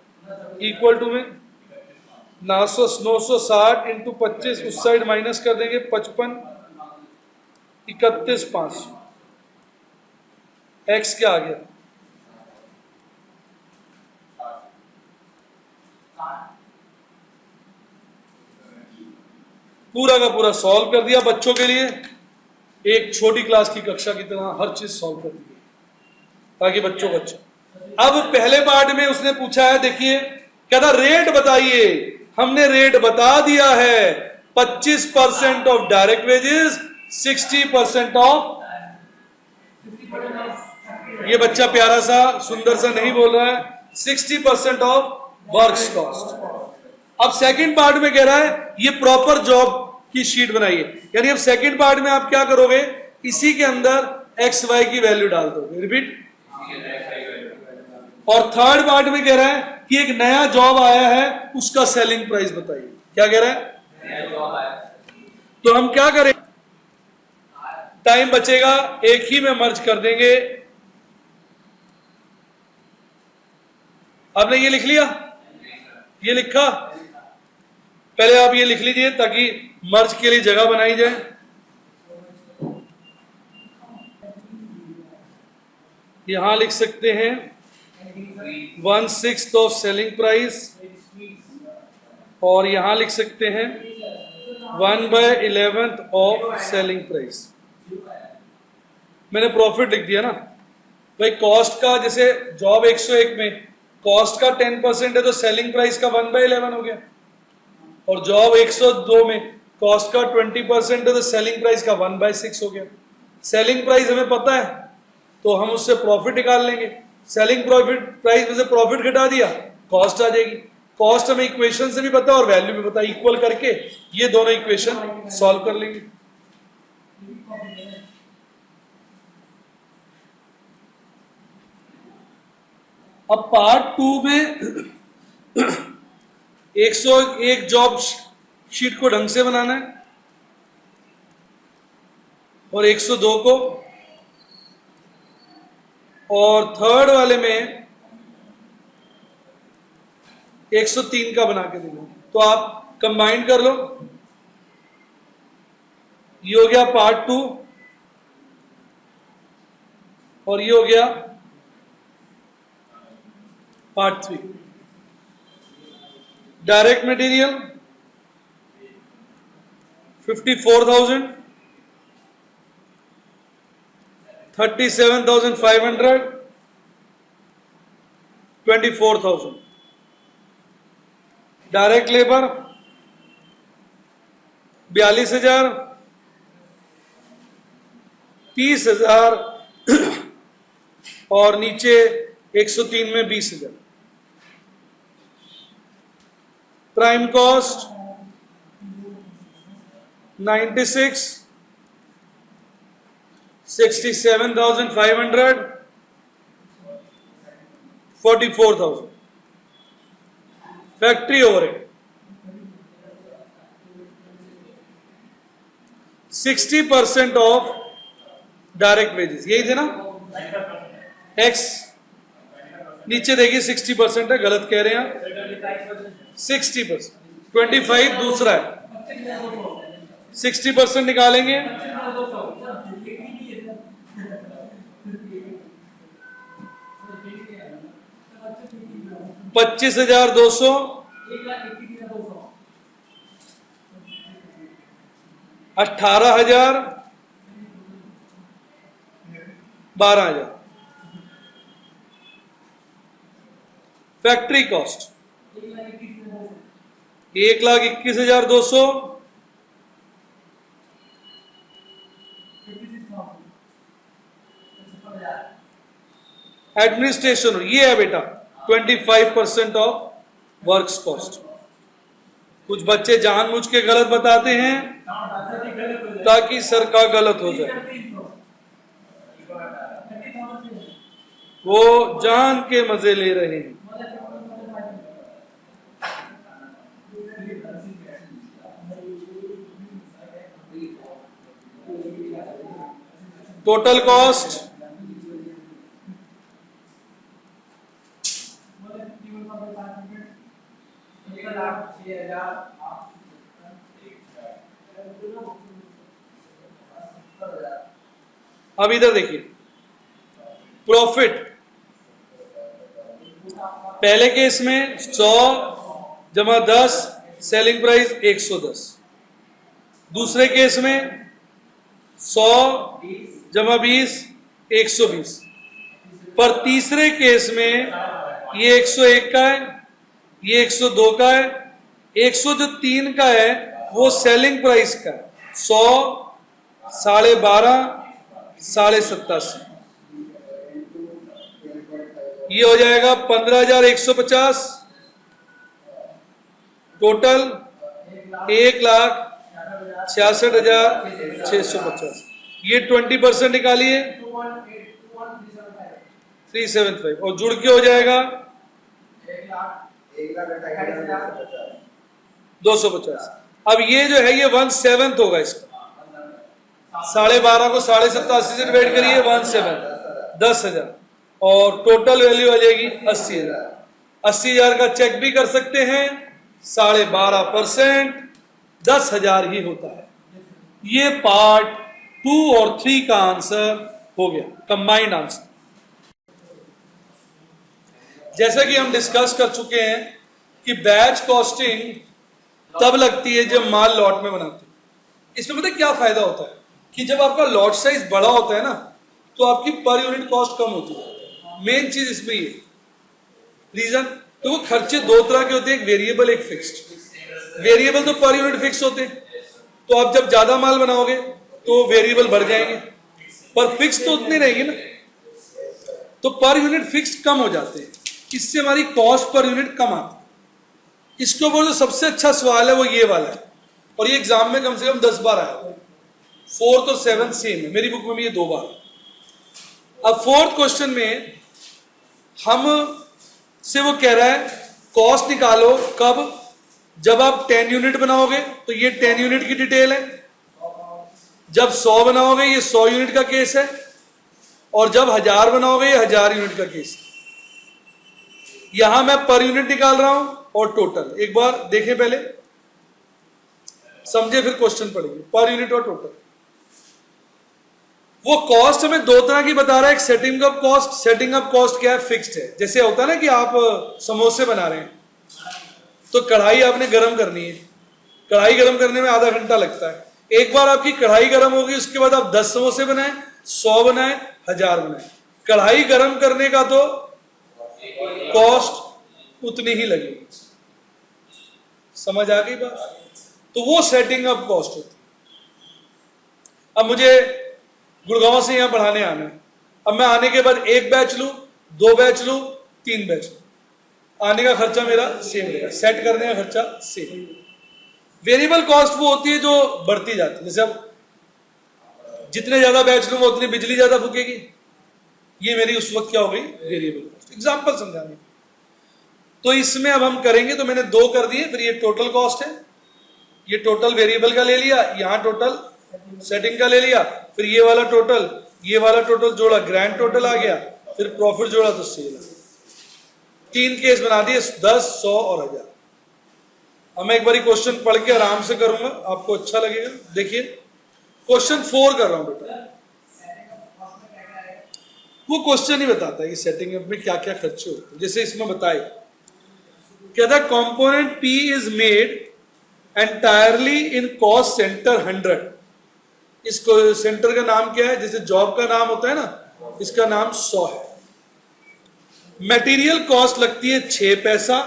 Speaker 1: इक्वल टू में 960 इंटू 25 उस साइड माइनस कर देंगे 55, 31,500। x क्या आ गया, पूरा का पूरा सॉल्व कर दिया बच्चों के लिए, एक छोटी क्लास की कक्षा की तरह हर चीज सॉल्व कर दी ताकि बच्चों को अच्छा। अब पहले पार्ट में उसने पूछा है, देखिए कहता रेट बताइए, हमने रेट बता दिया है 25% ऑफ डायरेक्ट वेजेस, 60% ऑफ, ये बच्चा प्यारा सा सुंदर सा नहीं बोल रहा है, 60% ऑफ वर्क कॉस्ट। अब सेकंड पार्ट में कह रहा है ये प्रॉपर जॉब की शीट बनाइए, यानी अब सेकंड पार्ट में आप क्या करोगे, इसी के अंदर एक्स वाई की वैल्यू डाल दोगे, रिपीट। और थर्ड पार्ट में कह रहा है कि एक नया जॉब आया है, उसका सेलिंग प्राइस बताइए। क्या कह रहा है, तो हम क्या करें, टाइम बचेगा, एक ही में मर्ज कर देंगे। आपने ये लिख लिया, ये लिखा, पहले आप ये लिख लीजिए ताकि मर्ज के लिए जगह बनाई जाए। यहां लिख सकते हैं 1/6 ऑफ सेलिंग प्राइस, और यहां लिख सकते हैं 1/11 ऑफ सेलिंग प्राइस। मैंने प्रॉफिट लिख दिया ना भाई, कॉस्ट का जैसे जॉब 101 में कॉस्ट का 10% है तो सेलिंग प्राइस का 1/11 हो गया, और जॉब 102 में कॉस्ट का 20% है तो सेलिंग प्राइस का 1/6 हो गया। सेलिंग प्राइस हमें पता है तो हम उससे प्रॉफिट निकाल लेंगे, सेलिंग प्रॉफिट प्राइस में से प्रॉफिट घटा दिया, कॉस्ट आ जाएगी। कॉस्ट हमें इक्वेशन से भी पता और वैल्यू भी पता, इक्वल करके ये दोनों इक्वेशन सॉल्व कर लेंगे। अब पार्ट 2 में 101 जॉब शीट को ढंग से बनाना है और 102 को, और थर्ड वाले में 103 का बना के देना। तो आप कंबाइन कर लो, ये हो गया पार्ट 2 और ये हो गया part 3। Direct material 54,000, 37,500, 24,000। Direct labour 42,000, 30,000 और नीचे 103 में 20,000। Prime cost 96, 67,500, 44,000। Factory overhead 60% of direct wages, यही थे ना। एक्स नीचे देखिए 60% है, गलत कह रहे हैं आप। 60%, 25 दूसरा है, 60% निकालेंगे 25,200, 18,000, 12,000। फैक्ट्री कॉस्ट 1,21,200, एडमिनिस्ट्रेशन ये है बेटा 25% ऑफ वर्क्स कॉस्ट। कुछ बच्चे जानबूझ के गलत बताते हैं ताकि सर का गलत हो जाए, वो जान के मजे ले रहे हैं। टोटल कॉस्ट अब इधर देखिए, प्रॉफिट पहले केस में 100 जमा 10, सेलिंग प्राइस 110। दूसरे केस में 100 जमा 20, 120। पर तीसरे केस में ये 101 का है, ये 102 का है, 103 का है वो सेलिंग प्राइस का है। 100, 12.5, 87.5, ये हो जाएगा 15,150। टोटल 1,66,650। ये 20% निकालिए 375 और जुड़ के हो जाएगा 250। अब ये जो है ये 1/7 होगा इसका। 12.5 को 87.5 से डिवाइड करिए, 1/7 10,000 और टोटल वैल्यू आ जाएगी 80,000। 80,000 का चेक भी कर सकते हैं, 12.5% 10,000 ही होता है। ये पार्ट 2 और 3 का आंसर हो गया, कंबाइंड आंसर। जैसा कि हम डिस्कस कर चुके हैं कि बैच कॉस्टिंग तब लगती है जब माल लॉट में बनाते हैं। इसमें पता है क्या फायदा होता है कि जब आपका लॉट साइज बड़ा होता है ना तो आपकी पर यूनिट कॉस्ट कम होती है। मेन चीज इसमें ये रीजन, तो वो खर्चे दो तरह के होते हैं, एक वेरिएबल एक फिक्स्ड। वेरिएबल तो पर यूनिट फिक्स होते हैं, तो आप जब ज्यादा माल बनाओगे तो वेरिएबल बढ़ जाएंगे, पर फिक्स तो उतने रहेंगे ना, तो पर यूनिट फिक्स कम हो जाते हैं। इससे हमारी कॉस्ट पर यूनिट कम आती है। इसके ऊपर जो सबसे अच्छा सवाल है वो ये वाला है, और ये एग्जाम में कम से कम 10 बार आया। 4th और 7th सेम है, मेरी बुक में भी ये 2 बार। अब 4th क्वेश्चन में हम से वो कह रहा है कॉस्ट निकालो कब, जब आप 10 यूनिट बनाओगे तो ये 10 यूनिट की डिटेल है, जब 100 बनाओगे ये 100 यूनिट का केस है, और जब 1000 बनाओगे ये 1000 यूनिट का केस है। यहां मैं पर यूनिट निकाल रहा हूं और टोटल। एक बार देखें पहले, समझे फिर क्वेश्चन पढ़ेंगे। पर यूनिट और टोटल। वो कॉस्ट हमें 2 तरह की बता रहा है, एक setting up cost. Setting up cost क्या है? फिक्स्ड है। जैसे होता है ना कि आप समोसे बना रहे हैं तो कढ़ाई आपने गर्म करनी है, कढ़ाई गर्म करने में आधा घंटा लगता है। एक बार आपकी कढ़ाई गर्म होगी उसके बाद आप 10 समोसे बनाएं, 100 बनाएं, 1000 बनाएं, कढ़ाई गर्म करने का तो कॉस्ट उतनी ही लगेगी। समझ आ गई बात? तो वो सेटिंग अप कॉस्ट होती है। अब मुझे गुड़गांव से यहां पढ़ाने आना है, अब मैं आने के बाद 1 बैच लूं, 2 बैच लूं, 3 बैच लूं, आने का खर्चा मेरा सेम रहेगा, सेट करने का खर्चा सेम। वेरिएबल कॉस्ट वो होती है जो बढ़ती जाती है। जैसे अब जितने ज्यादा बैच लूंगा उतनी बिजली ज्यादा फूकेगी, ये मेरी उस वक्त क्या हो गई? Variable cost. एग्जांपल समझाने। तो इसमें अब हम करेंगे, तो मैंने 2 कर दिए, फिर ये टोटल कॉस्ट है, ये टोटल वेरिएबल का ले लिया, यहां टोटल सेटिंग का ले लिया, फिर ये वाला टोटल, ये वाला टोटल जोड़ा, ग्रैंड टोटल आ गया, फिर प्रॉफिट जोड़ा तो सेल। 3 केस बना दिए, 10, 100 और 1000। अब मैं एक बार क्वेश्चन पढ़ के आराम से करूंगा, आपको अच्छा लगेगा। देखिए क्वेश्चन 4 कर रहा हूं बेटा। वो क्वेश्चन ही बताता है कि सेटिंग अप में क्या क्या खर्चे होते हैं। जैसे इसमें बताए, कहता है component P is made entirely in cost centre 100। इस सेंटर का नाम क्या है? जैसे जॉब का नाम होता है ना, इसका नाम 100 है। मटेरियल कॉस्ट लगती है 6 पैसा।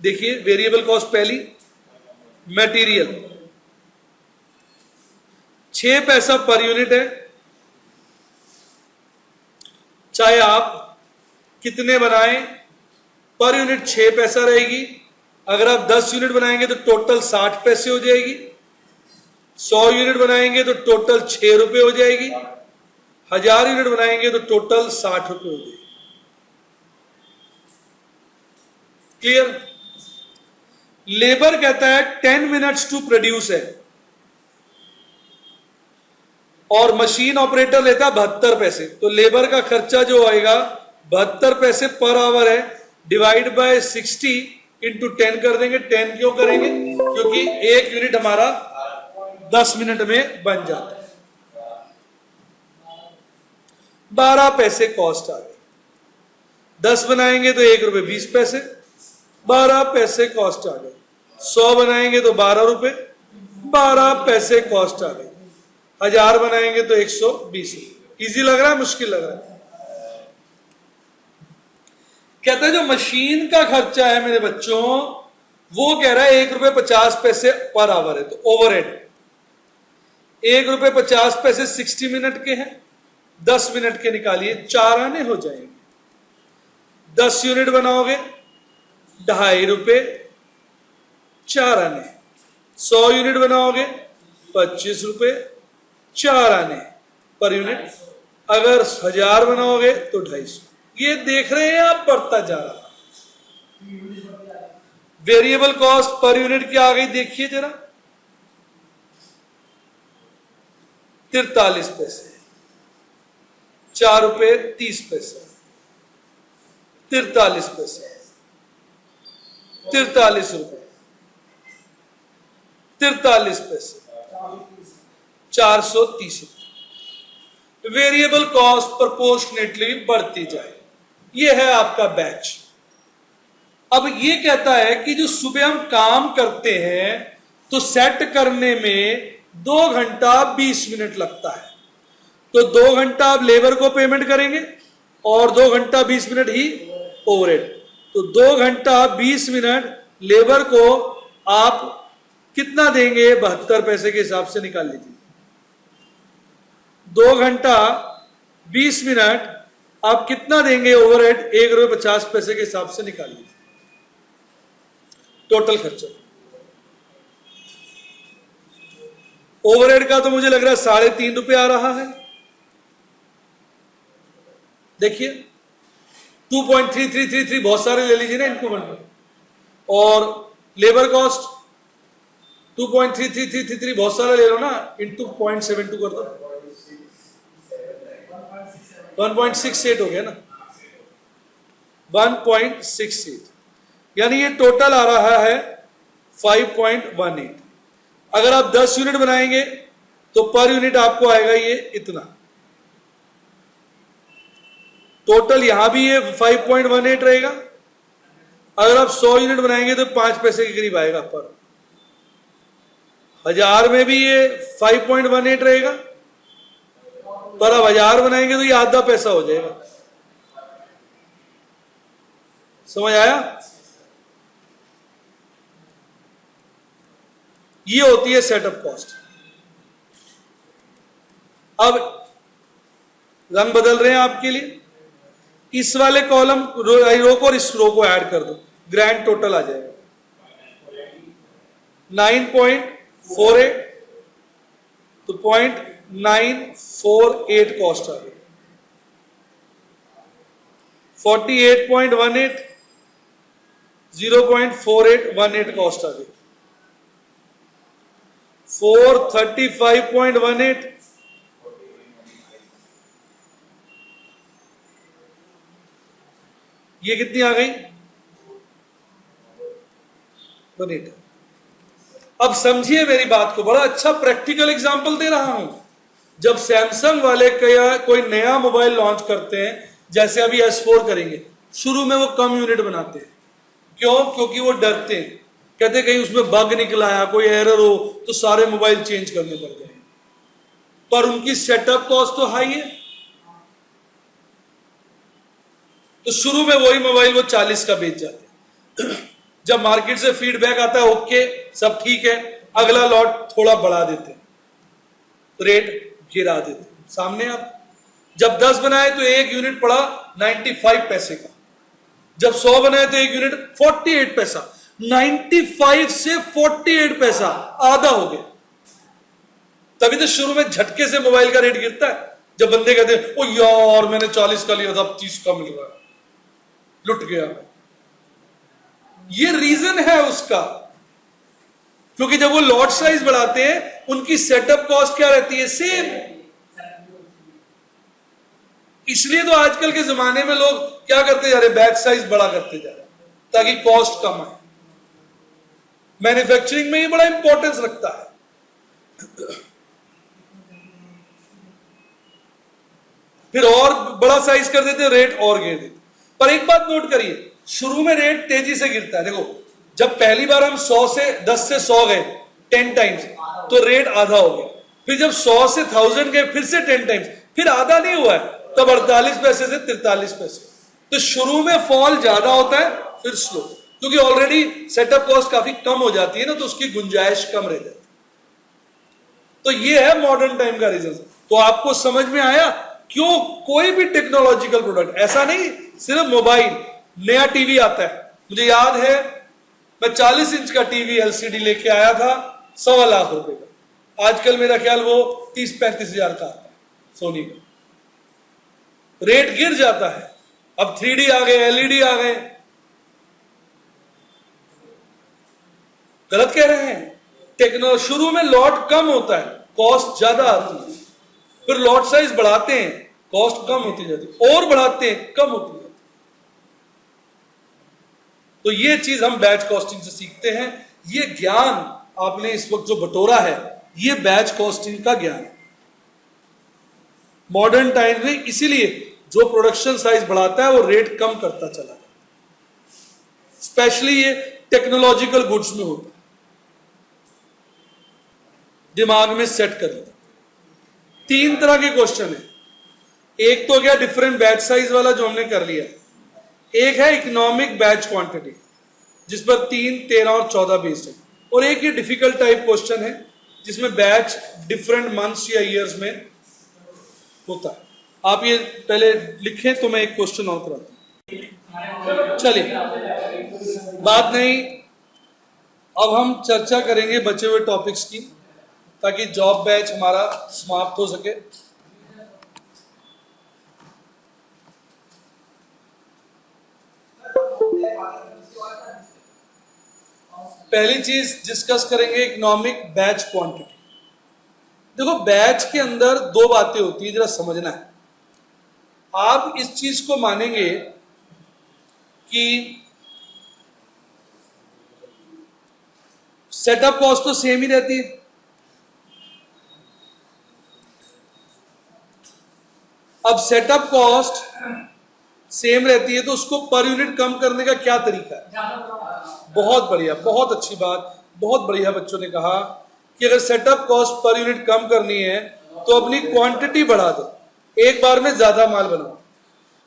Speaker 1: देखिए वेरिएबल कॉस्ट पहली, मटेरियल 6 पैसा पर यूनिट है। चाहे आप कितने बनाएं, पर यूनिट 6 पैसा रहेगी। अगर आप 10 यूनिट बनाएंगे तो टोटल 60 पैसे हो जाएगी। 100 यूनिट बनाएंगे तो टोटल 6 रुपए हो जाएगी। 1000 यूनिट बनाएंगे तो टोटल 60 रुपए हो जाएगी। क्लियर? लेबर कहता है 10 मिनट्स टू प्रोड्यूस है, और मशीन ऑपरेटर लेता है 72 पैसे। तो लेबर का खर्चा जो आएगा 72 पैसे पर आवर है, डिवाइड बाय 60 इंटू 10 कर देंगे। 10 क्यों करेंगे? क्योंकि 1 यूनिट हमारा 10 मिनट में बन जाता है। 12 पैसे कॉस्ट आ गई। 10 बनाएंगे तो 1 रुपए 20 पैसे, 12 पैसे कॉस्ट आ गई। 100 बनाएंगे तो 12 रुपए, 12 पैसे कॉस्ट आ गई। 1000 बनाएंगे तो 120। इजी लग रहा है, मुश्किल लग रहा है? कहता है जो मशीन का खर्चा है मेरे बच्चों, वो कह रहा है 1 रुपए 50 पैसे पर आवर है। तो ओवरहेड 1 रुपए 50 पैसे 60 मिनट के हैं, 10 मिनट के निकालिए, 4 आने हो जाएंगे। 10 यूनिट बनाओगे 2.5 रुपए, 4 आने। 100 यूनिट बनाओगे 25 रुपए, 4 आने पर यूनिट। अगर 1000 बनाओगे तो 250। ये देख रहे हैं आप, बढ़ता जा रहा। वेरिएबल कॉस्ट पर यूनिट क्या आ गई? देखिए जरा, 43 पैसे, 4 रुपए 30 पैसे, 43 पैसे, 43 रुपए, 43 पैसे, 430 रुपए। वेरिएबल कॉस्ट प्रोपोर्शनेटली बढ़ती जाए। ये है आपका बैच। अब ये कहता है कि जो सुबह हम काम करते हैं तो सेट करने में 2 घंटा 20 मिनट लगता है। तो 2 घंटा आप लेबर को पेमेंट करेंगे और 2 घंटा 20 मिनट ही ओवरहेड। तो 2 घंटा 20 मिनट लेबर को आप कितना देंगे? 72 पैसे के हिसाब से निकाल लीजिए। 2 घंटा 20 मिनट आप कितना देंगे ओवरहेड? 1 रुपए 50 पैसे के हिसाब से निकाल लीजिए। टोटल खर्चा। ओवरहेड का तो मुझे लग रहा है ₹3.5 आ रहा है, देखिए 2.3333, बहुत सारे ले लीजिए ना इंक्रीमेंट। और लेबर कॉस्ट 2.3333, बहुत सारा ले लो ना, इंटू 0.72 कर दो, 1.68 हो गया ना, 1.68, यानी ये टोटल आ रहा है 5.18। अगर आप 10 यूनिट बनाएंगे तो पर यूनिट आपको आएगा ये इतना। टोटल यहां भी ये 5.18 रहेगा। अगर आप 100 यूनिट बनाएंगे तो 5 पैसे के करीब आएगा पर। 1000 में भी ये 5.18 रहेगा, पर अब 1000 बनाएंगे तो ये आधा पैसा हो जाएगा। समझ आया? ये होती है सेटअप कॉस्ट। अब रंग बदल रहे हैं आपके लिए। इस वाले कॉलम रो को और इस रो को ऐड कर दो, ग्रैंड टोटल आ जाएगा 9.48, तो 0.948 कॉस्ट आ गई। 48.18, 0.4818 कॉस्ट आ गई। 435.18, ये कितनी आ गई? 180। अब समझिए मेरी बात को, बड़ा अच्छा प्रैक्टिकल एग्जांपल दे रहा हूं। जब सैमसंग वाले कोई नया मोबाइल लॉन्च करते हैं, जैसे अभी S4 करेंगे, शुरू में वो कम यूनिट बनाते हैं। क्यों? क्योंकि वो डरते हैं, कहते कहीं उसमें बग निकल आया, कोई एरर हो तो सारे मोबाइल चेंज करने पड़ जाए। पर उनकी सेटअप कॉस्ट तो हाई है, तो शुरू में वही मोबाइल वो 40 का बेच जाते हैं। जब मार्केट से फीडबैक आता है ओके सब ठीक है, अगला लॉट थोड़ा बढ़ा देते हैं, रेट गिरा देते हैं। सामने आप जब 10 बनाए तो एक यूनिट पड़ा 95 पैसे का, जब 100 बनाए तो एक यूनिट 48 पैसा। 95 से 48 पैसा आधा हो गया। तभी तो शुरू में झटके से मोबाइल का रेट गिरता है, जब बंदे कहते हैं ओ यार मैंने 40 का लिया था अब 30 का मिल रहा है, लुट गया। ये रीजन है उसका, क्योंकि जब वो लॉट साइज बढ़ाते हैं उनकी सेटअप कॉस्ट क्या रहती है? सेम। इसलिए तो आजकल के जमाने में लोग क्या करते जा रहे, बैच साइज बड़ा करते जा रहे ताकि कॉस्ट कम आए। मैन्युफैक्चरिंग में ये बड़ा इंपॉर्टेंस रखता है। फिर और बड़ा साइज कर देते, रेट और गिर देते। पर एक बात नोट करिए, शुरू में रेट तेजी से गिरता है। देखो जब पहली बार हम 10 से 100 गए 10 टाइम्स, तो रेट आधा हो गया। फिर जब 100 से 1000 गए फिर से 10 टाइम्स, फिर आधा नहीं हुआ है, तब 48 पैसे से 43 पैसे। तो शुरू में फॉल ज्यादा होता है, फिर स्लो, क्योंकि ऑलरेडी सेटअप कॉस्ट काफी कम हो जाती है ना, तो उसकी गुंजाइश कम रह जाती है। तो ये है मॉडर्न टाइम का रीजन। तो आपको समझ में आया क्यों कोई भी टेक्नोलॉजिकल प्रोडक्ट, ऐसा नहीं सिर्फ मोबाइल, नया टीवी आता है। मुझे याद है मैं 40 इंच का टीवी LCD लेके आया था 1.25 लाख रुपए का। आजकल मेरा ख्याल वो 30-35 हजार का आता है सोनी का। रेट गिर जाता है। अब 3D आ गए, LED आ गए। गलत कह रहे हैं? टेक्नोलॉजी शुरू में लॉट कम होता है, कॉस्ट ज्यादा आती है, फिर लॉट साइज बढ़ाते हैं, कॉस्ट कम होती जाती है, और बढ़ाते हैं, कम होती जाती है। तो ये चीज हम बैच कॉस्टिंग से सीखते हैं। ये ज्ञान आपने इस वक्त जो बटोरा है, ये बैच कॉस्टिंग का ज्ञान है मॉडर्न टाइम में। इसीलिए जो प्रोडक्शन साइज बढ़ाता है वो रेट कम करता चला जाता है। स्पेशली ये टेक्नोलॉजिकल गुड्स में होता है। दिमाग में सेट कर लेता। 3 तरह के क्वेश्चन है। एक तो गया डिफरेंट बैच साइज वाला जो हमने कर लिया, एक है इकोनॉमिक बैच क्वांटिटी जिस पर 3, 13 और 14 बेस्ड है, और एक ये डिफिकल्ट टाइप क्वेश्चन है जिसमें बैच डिफरेंट मंथ्स या ईयर्स में होता है। आप ये पहले लिखें तो मैं एक क्वेश्चन और कराता हूं। चलिए, बात नहीं, अब हम चर्चा करेंगे बचे हुए टॉपिक्स की, ताकि जॉब बैच हमारा समाप्त हो सके। पहली चीज डिस्कस करेंगे इकोनॉमिक बैच क्वांटिटी। देखो, बैच के अंदर दो बातें होती है, जरा समझना है। आप इस चीज को मानेंगे कि सेटअप कॉस्ट तो सेम ही रहती है। अब सेटअप कॉस्ट सेम रहती है तो उसको पर यूनिट कम करने का क्या तरीका है? बहुत बढ़िया, बहुत अच्छी बात, बहुत बढ़िया बच्चों ने कहा कि अगर सेटअप कॉस्ट पर यूनिट कम करनी है तो अपनी क्वांटिटी बढ़ा दो, एक बार में ज्यादा माल बनाओ।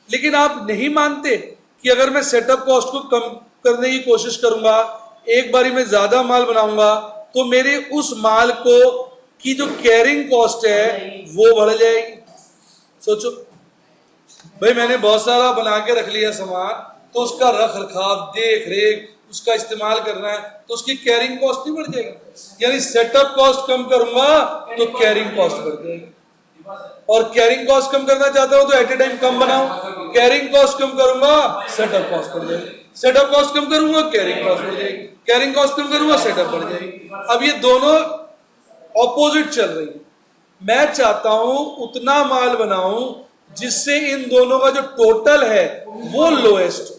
Speaker 1: लेकिन आप नहीं मानते कि अगर मैं सेटअप कॉस्ट को कम करने की कोशिश करूंगा, एक बारी में ज्यादा माल बनाऊंगा, तो मेरे उस माल को की जो कैरिंग कॉस्ट है वो बढ़ जाएगी। सोचो भाई, मैंने बहुत सारा बना के रख लिया सामान, तो उसका रख रखाव, देख रेख, उसका इस्तेमाल करना है, तो उसकी कैरिंग कॉस्ट नहीं बढ़ जाएगी? यानी सेटअप कॉस्ट कम करूंगा तो कैरिंग कॉस्ट बढ़ जाएगी। और कैरिंग कॉस्ट कम करना चाहता हूं तो एट ए टाइम कम बनाओ। कैरिंग कॉस्ट कम करूंगा, सेटअप कॉस्ट बढ़ जाएगी। सेटअप कॉस्ट कम करूंगा, कैरिंग कॉस्ट बढ़ जाएगी। कैरिंग कॉस्ट कम करूंगा, सेटअप बढ़ जाएगी। अब ये दोनों ऑपोजिट चल रही है। मैं चाहता हूं उतना माल बनाऊं जिससे इन दोनों का जो टोटल है वो लोएस्ट,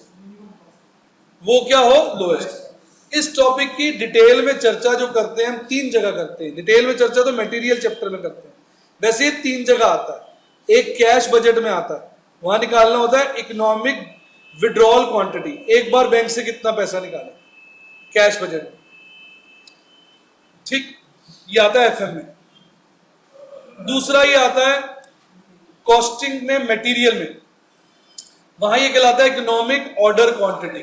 Speaker 1: वो क्या हो, लोएस्ट। इस टॉपिक की डिटेल में चर्चा जो करते हैं हम 3 जगह करते हैं। डिटेल में चर्चा तो मटेरियल चैप्टर में करते हैं, वैसे ये 3 जगह आता है। एक कैश बजट में आता है, वहां निकालना होता है इकोनॉमिक विड्रॉल क्वांटिटी, एक बार बैंक से कितना पैसा निकाले, कैश बजट। ठीक, ये आता है एफएम में। दूसरा ये आता है कॉस्टिंग में, मटेरियल में, वहां ये कहलाता है इकोनॉमिक ऑर्डर क्वांटिटी।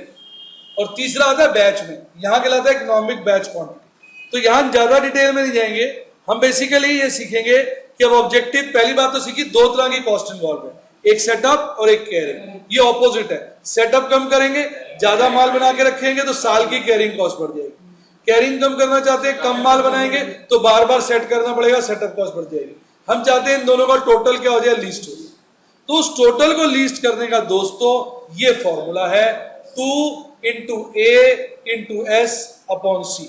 Speaker 1: और तीसरा आता है बैच में, यहां कहलाता है इकोनॉमिक बैच क्वांटिटी। तो यहां ज्यादा डिटेल में नहीं जाएंगे, हम बेसिकली ये सीखेंगे कि अब ऑब्जेक्टिव, पहली बात तो सीखी, 2 तरह की कॉस्ट इन्वॉल्व है, एक सेटअप और एक कैरिंग। ये ऑपोजिट है। सेटअप कम करेंगे, ज्यादा माल बना के रखेंगे तो साल की कैरिंग कॉस्ट बढ़ जाएगी। कैरिंग कम करना चाहते हैं, कम माल बनाएंगे तो बार बार सेट करना पड़ेगा, सेटअप कॉस्ट बढ़ जाएगी। हम चाहते हैं इन दोनों का टोटल क्या हो जाए, लीस्ट हो जाए। तो उस टोटल को लीस्ट करने का दोस्तों ये फॉर्मूला है 2 × A × S अपॉन C।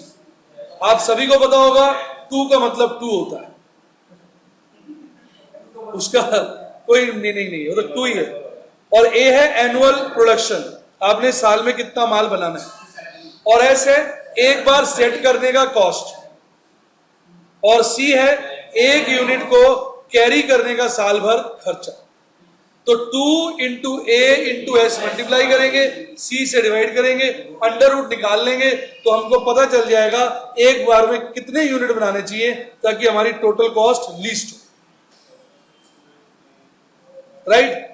Speaker 1: आप सभी को पता होगा 2 का मतलब 2 होता है, उसका कोई मीनिंग नहीं, वो तो 2 ही है। और A है एनुअल प्रोडक्शन, आपने साल में कितना माल बनाना है। और S है एक बार सेट करने का कॉस्ट। और C है एक यूनिट को कैरी करने का साल भर खर्चा। तो 2 × A × S मल्टीप्लाई करेंगे, C से डिवाइड करेंगे, अंडर रूट निकाल लेंगे, तो हमको पता चल जाएगा एक बार में कितने यूनिट बनाने चाहिए ताकि हमारी टोटल कॉस्ट लीस्ट हो। राइट?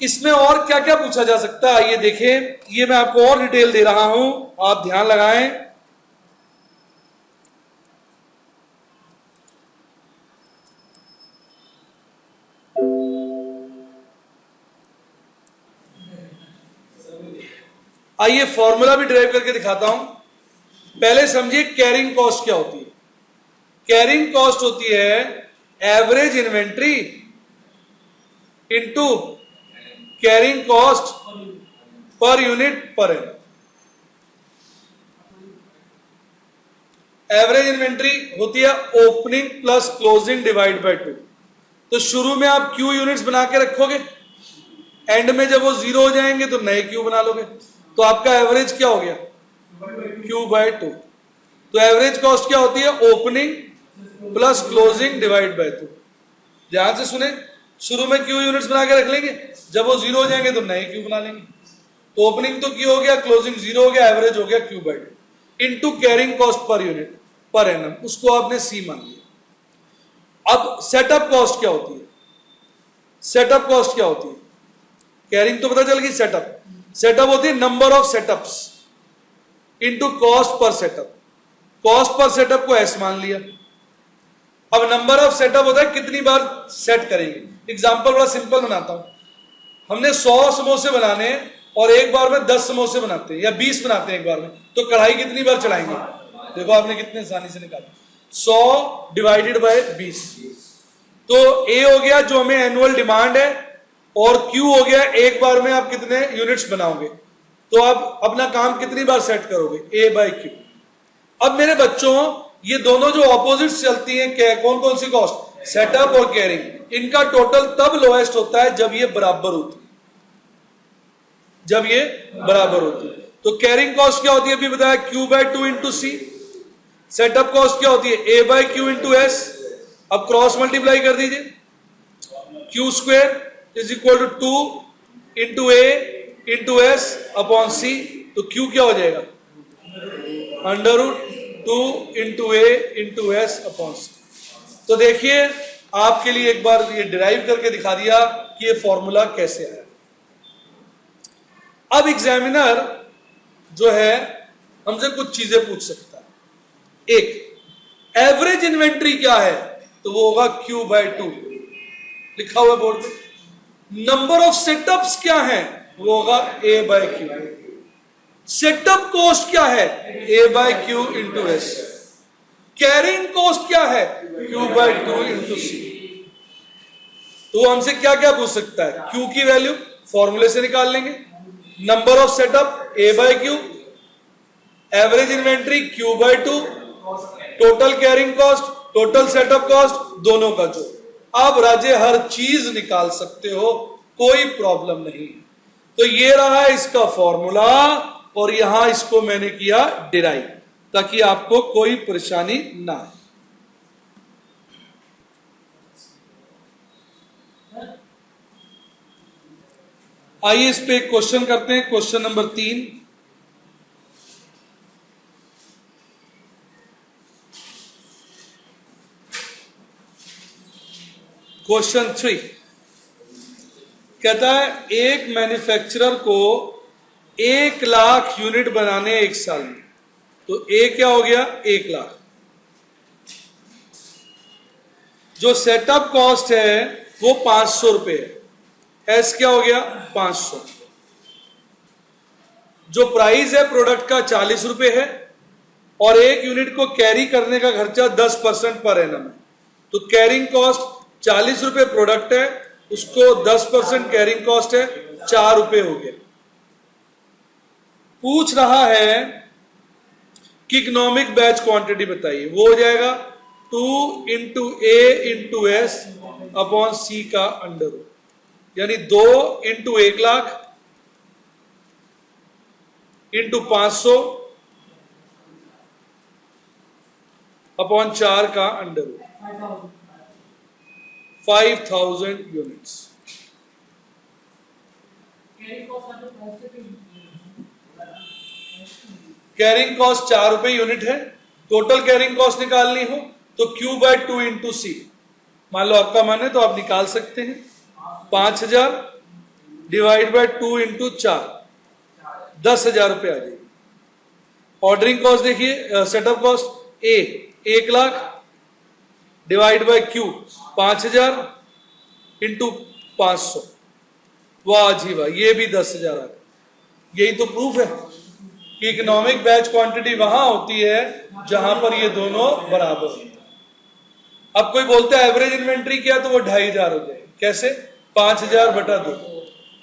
Speaker 1: इसमें और क्या क्या पूछा जा सकता है, ये देखें, ये मैं आपको और डिटेल दे रहा हूं, आप ध्यान लगाएं। आइए फॉर्मूला भी ड्राइव करके दिखाता हूं। पहले समझिए कैरिंग कॉस्ट क्या होती है। कैरिंग कॉस्ट होती है average inventory into carrying cost per unit per annum. Average inventory होती है opening plus closing divide by 2। तो शुरू में आप क्यू यूनिट्स बना के रखोगे, एंड में जब वो 0 हो जाएंगे तो नए क्यू बना लोगे, तो आपका एवरेज क्या हो गया, Q/2। तो एवरेज कॉस्ट क्या होती है, opening plus closing divide by 2। ध्यान से सुने, शुरू में क्यू यूनिट्स बना के रख लेंगे, जब वो 0 हो जाएंगे तो नए क्यू बना लेंगे। तो ओपनिंग तो क्यू हो गया, क्लोजिंग 0 हो गया, एवरेज हो गया Q/2 into carrying cost per unit per annum, उसको आपने C मान लिया। अब सेटअप कॉस्ट क्या होती है, सेटअप कॉस्ट क्या होती है, कैरिंग तो पता चल गई, सेटअप होती है number of setups into cost per setup. Cost per setup को S मान लिया। अब नंबर ऑफ सेटअप होता है कितनी बार सेट करेंगे। एग्जांपल बड़ा सिंपल बनाता हूं, हमने 100 समोसे बनाने, और एक बार में 10 समोसे बनाते हैं या 20 बनाते हैं एक बार में, तो कढ़ाई कितनी बार चलाएंगे? देखो आपने कितने आसानी से निकाला, 100 डिवाइडेड बाय 20। तो ए हो गया जो हमें एनुअल डिमांड है, और क्यू हो गया एक बार में आप कितने यूनिट्स बनाओगे। तो आप अपना काम कितनी बार सेट करोगे? ए बाय क्यू। अब मेरे बच्चों, ये दोनों जो ऑपोजिट्स चलती हैं, कौन कौन सी कॉस्ट? सेटअप और कैरिंग। इनका टोटल तब लोएस्ट होता है जब ये बराबर होती है, जब ये बराबर होती है। तो कैरिंग कॉस्ट क्या होती है अभी बताया? Q by 2 into C. Setup cost क्या होती है? A by Q into S. अब क्रॉस मल्टीप्लाई कर दीजिए, Q square is equal to 2 into A into S upon C. तो क्यू क्या हो जाएगा? Under root 2 into A into S upon C. तो देखिए, आपके लिए एक बार ये डिराइव करके दिखा दिया कि ये फॉर्मूला कैसे आया। अब एग्जामिनर जो है हमसे कुछ चीजें पूछ सकता है। एक, एवरेज इन्वेंट्री क्या है? तो वो होगा क्यू बाय 2, लिखा हुआ बोर्ड पे। नंबर ऑफ सेटअप्स क्या है? वो होगा A by Q. Setup cost क्या है? A by Q into S. Carrying cost क्या है? Q by 2 into C. तो हमसे क्या क्या पूछ सकता है? क्यू की वैल्यू फॉर्मूले से निकाल लेंगे, number of setup A by Q, average inventory Q by 2, total carrying cost, total setup cost, दोनों का जो। अब राजे हर चीज निकाल सकते हो, कोई प्रॉब्लम नहीं। तो ये रहा इसका फॉर्मूला, और यहां इसको मैंने किया डिराइव, ताकि आपको कोई परेशानी ना आए। आइए इस पे एक क्वेश्चन करते हैं, क्वेश्चन नंबर 3। क्वेश्चन 3 कहता है एक मैन्युफैक्चरर को 1 लाख यूनिट बनाने 1 साल में। तो ए क्या हो गया? 1 लाख। जो सेटअप कॉस्ट है वो 500 रुपए है, एस क्या हो गया? 500। जो प्राइस है प्रोडक्ट का 40 रुपए है, और 1 यूनिट को कैरी करने का खर्चा 10% पर एनम है। तो कैरिंग कॉस्ट 40 रुपए प्रोडक्ट है, उसको 10% कैरिंग कॉस्ट है, 4 रुपए हो गया। पूछ रहा है कि इकोनॉमिक बैच क्वांटिटी बताइए। वो हो जाएगा 2 into A into S upon सी का अंडर रूट, यानी 2 इंटू 1 लाख इंटू 500 अपॉन 4 का under root, 5000 units. Carrying cost 4 रुपए यूनिट है। टोटल कैरिंग कॉस्ट निकालनी हो तो क्यू बाय 2 इंटू सी। मान लो आपका मन है तो आप निकाल सकते हैं। 5000 डिवाइड बाय 2 इंटू 4, 10,000 रुपए आ जाएगी। ऑर्डरिंग कॉस्ट देखिए, setup cost A 1 lakh divide by Q 5000 into 500, वाह जी वाह, ये भी 10,000 आ गया। यही तो प्रूफ है कि इकोनॉमिक बैच क्वांटिटी वहां होती है जहां पर ये दोनों बराबर होते हैं। अब कोई बोलता है एवरेज इन्वेंट्री क्या, तो वो 2500 हो जाए। कैसे? 5000 बटा 2।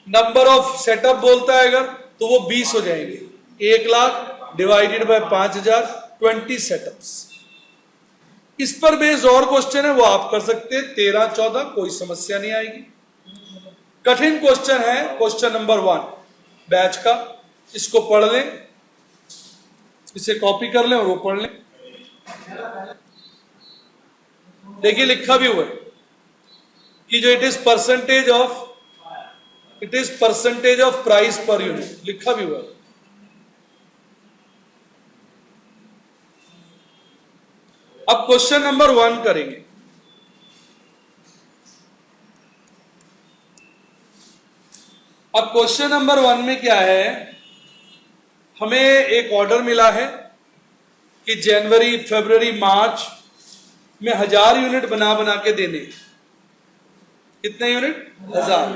Speaker 1: नंबर ऑफ सेटअप बोलता है अगर, तो वो 20 हो जाएंगे। 1 लाख डिवाइडेड बाय 5000, 20 सेटअप्स। इस पर बेस्ड और क्वेश्चन है वो आप कर सकते हैं, 13-14, कोई समस्या नहीं आएगी। कठिन क्वेश्चन है क्वेश्चन नंबर 1 बैच का, इसको पढ़ लें, इसे कॉपी कर लें और वो पढ़ लें। देखिए लिखा भी हुआ है कि जो it is percentage of price per unit, लिखा भी हुआ है। अब क्वेश्चन नंबर 1 करेंगे। अब क्वेश्चन नंबर 1 में क्या है, हमें एक ऑर्डर मिला है कि जनवरी, फरवरी, मार्च में 1000 यूनिट बना के देने। कितने यूनिट? 1000।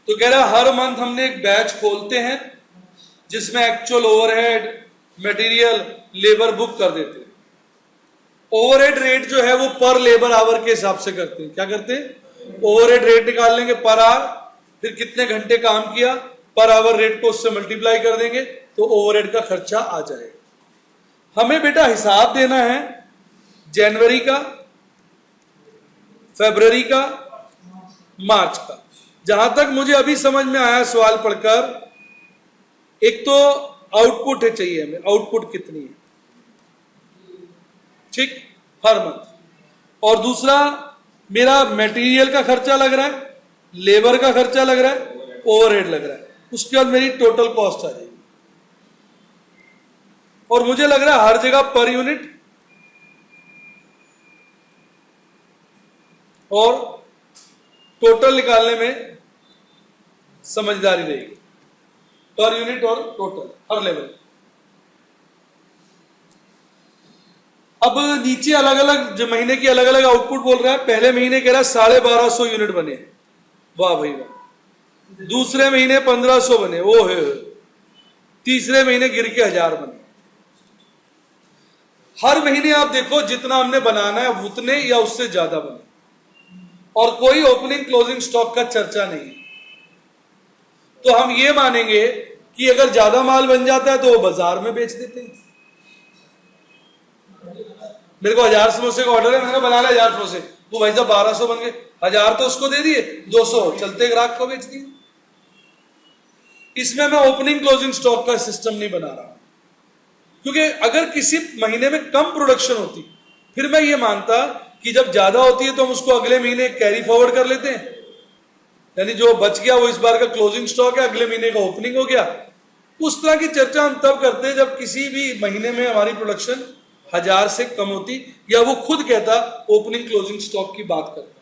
Speaker 1: तो कह रहा हर मंथ हमने एक बैच खोलते हैं जिसमें actual overhead, material, labour book कर देते हैं। ओवरहेड रेट जो है वो पर लेबर आवर के हिसाब से करते हैं। क्या करते हैं? ओवरहेड रेट निकाल लेंगे पर आवर, फिर कितने घंटे काम किया पर आवर रेट को उससे मल्टीप्लाई कर देंगे तो ओवरहेड का खर्चा आ जाएगा। हमें बेटा हिसाब देना है जनवरी का, फरवरी का, मार्च का। जहां तक मुझे अभी समझ में आया सवाल पढ़कर, एक तो आउटपुट है चाहिए हमें, आउटपुट कितनी है, ठीक, हर मंथ। और दूसरा मेरा मटेरियल का खर्चा लग रहा है, लेबर का खर्चा लग रहा है, ओवरहेड लग रहा है, उसके बाद मेरी टोटल कॉस्ट आ जाएगी। और मुझे लग रहा है हर जगह पर यूनिट और टोटल निकालने में समझदारी रहेगी, पर यूनिट और टोटल हर लेवल। अब नीचे अलग अलग जो महीने की अलग अलग आउटपुट बोल रहा है। पहले महीने कह रहा है 1250 यूनिट बने, वाह भाई वाह। दूसरे महीने 1500 बने, ओ है। तीसरे महीने गिर के 1000 बने। हर महीने आप देखो जितना हमने बनाना है उतने या उससे ज्यादा बने, और कोई ओपनिंग क्लोजिंग स्टॉक का चर्चा नहीं है। तो हम ये मानेंगे कि अगर ज्यादा माल बन जाता है तो वो बाजार में बेच देते हैं। मेरे को 1000 समोसे का ऑर्डर है, मैंने बना लिया 1000 समोसे, वो भाई साहब 1200 बन गए, 1000 तो उसको दे दिए, 200 चलते ग्राहक को बेच दिए। इसमें मैं ओपनिंग क्लोजिंग स्टॉक का सिस्टम नहीं बना रहा, क्योंकि अगर किसी महीने में कम प्रोडक्शन होती फिर मैं ये मानता कि जब ज्यादा होती है तो हम उसको अगले महीने कैरी फॉरवर्ड कर लेते हैं, यानी जो बच गया वो इस बार का क्लोजिंग स्टॉक है, अगले महीने का ओपनिंग हो गया। उस तरह की चर्चा हम तब करते हैं जब किसी भी महीने में हमारी प्रोडक्शन 1000 से कम होती, या वो खुद कहता ओपनिंग क्लोजिंग स्टॉक की बात करता,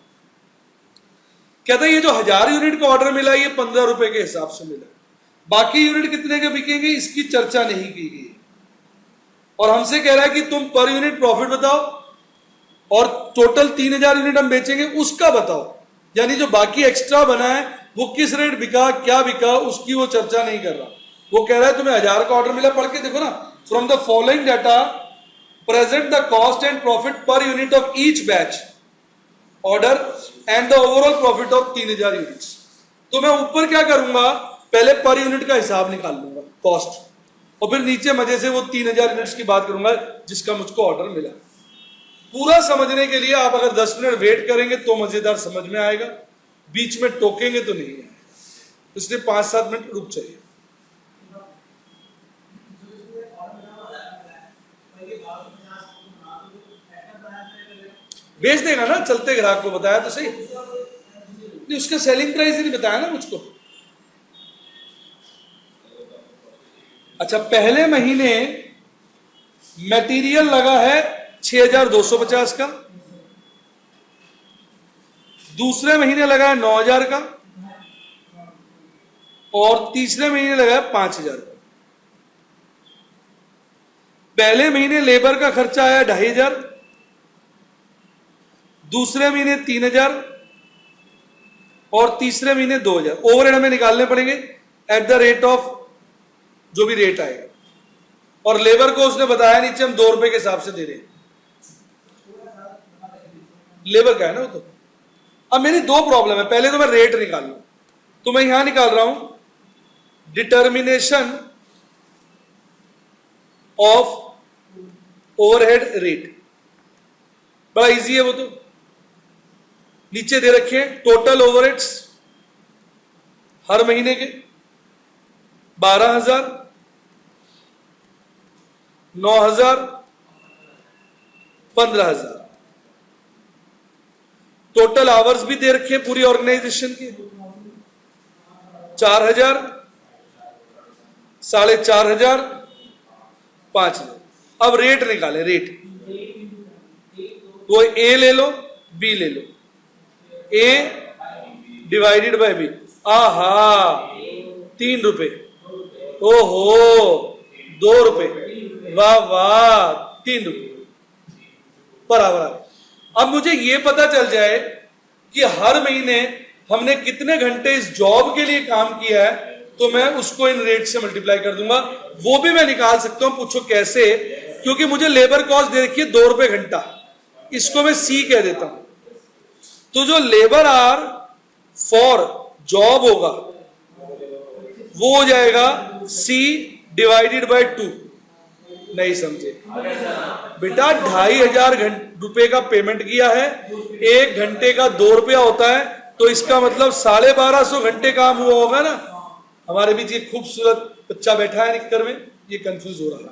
Speaker 1: कहता ये जो 1000 यूनिट का ऑर्डर मिला ये 15 रुपए के हिसाब से मिला, बाकी यूनिट कितने के बिकेंगे इसकी चर्चा नहीं की गई। और हमसे कह रहा है कि तुम पर यूनिट प्रॉफिट बताओ और टोटल 3000 यूनिट हम बेचेंगे उसका बताओ, यानी जो बाकी एक्स्ट्रा बना है वो किस रेट बिका, क्या बिका, उसकी वो चर्चा नहीं कर रहा। वो कह रहा है तुम्हें 1000 का ऑर्डर मिला, पढ़ के देखो ना, from the following data present the cost and profit per unit of each batch order and the overall profit of 3000 units. तो मैं ऊपर क्या करूंगा, पहले पर यूनिट का हिसाब निकाल लूंगा कॉस्ट, और फिर नीचे मजे से वो 3000 यूनिट्स की बात करूंगा जिसका मुझको ऑर्डर मिला। पूरा समझने के लिए आप अगर 10 मिनट वेट करेंगे तो मजेदार समझ में आएगा, बीच में टोकेंगे तो नहीं आएगा, इसलिए 5-7 मिनट रुक चाहिए। बेच देगा ना, चलते ग्राहक को बताया तो सही, नहीं उसका सेलिंग प्राइस ही नहीं बताया ना मुझको। अच्छा, पहले महीने मटेरियल लगा है 6250 का, दूसरे महीने लगा है 9000 का, और तीसरे महीने लगा है 5000 का। पहले महीने लेबर का खर्चा आया 2500, दूसरे महीने 3000 और तीसरे महीने 2000। ओवरहेड हमें निकालने पड़ेंगे एट द रेट ऑफ जो भी रेट आएगा, और लेबर को उसने बताया नीचे हम 2 रुपए के हिसाब से दे रहे हैं, लेबर का है ना वो। तो अब मेरी 2 प्रॉब्लम है, पहले तो मैं रेट निकाल लूं, तो मैं यहां निकाल रहा हूं डिटर्मिनेशन ऑफ ओवरहेड रेट, बड़ा इजी है वो। तो नीचे दे रखे हैं टोटल ओवरहेड्स हर महीने के 12000, 9000, 15000। टोटल आवर्स भी दे रखे हैं पूरी ऑर्गेनाइजेशन के 4000, 4500, 5000। अब रेट निकाले, रेट तो ए ले लो, बी ले लो, ए डिवाइडेड बाय बी, आहा 3 रुपए, ओहो 2 रुपए, वाह वाह 3 रुपए बराबर। अब मुझे यह पता चल जाए कि हर महीने हमने कितने घंटे इस जॉब के लिए काम किया है, तो मैं उसको इन रेट से मल्टीप्लाई कर दूंगा। वो भी मैं निकाल सकता हूं, पूछो कैसे, क्योंकि मुझे लेबर कॉस्ट दे रखी है 2 रुपए घंटा, इसको मैं सी कह देता हूं। तो जो लेबर आर फॉर जॉब होगा वो हो जाएगा सी डिवाइडेड बाय 2। नहीं समझे बेटा, 2,500 रुपए का पेमेंट किया है, 1 घंटे का 2 रुपया होता है, तो इसका मतलब 1250 घंटे काम हुआ होगा ना। हमारे बीच एक खूबसूरत बच्चा बैठा है निक्कर में, ये कंफ्यूज हो रहा है।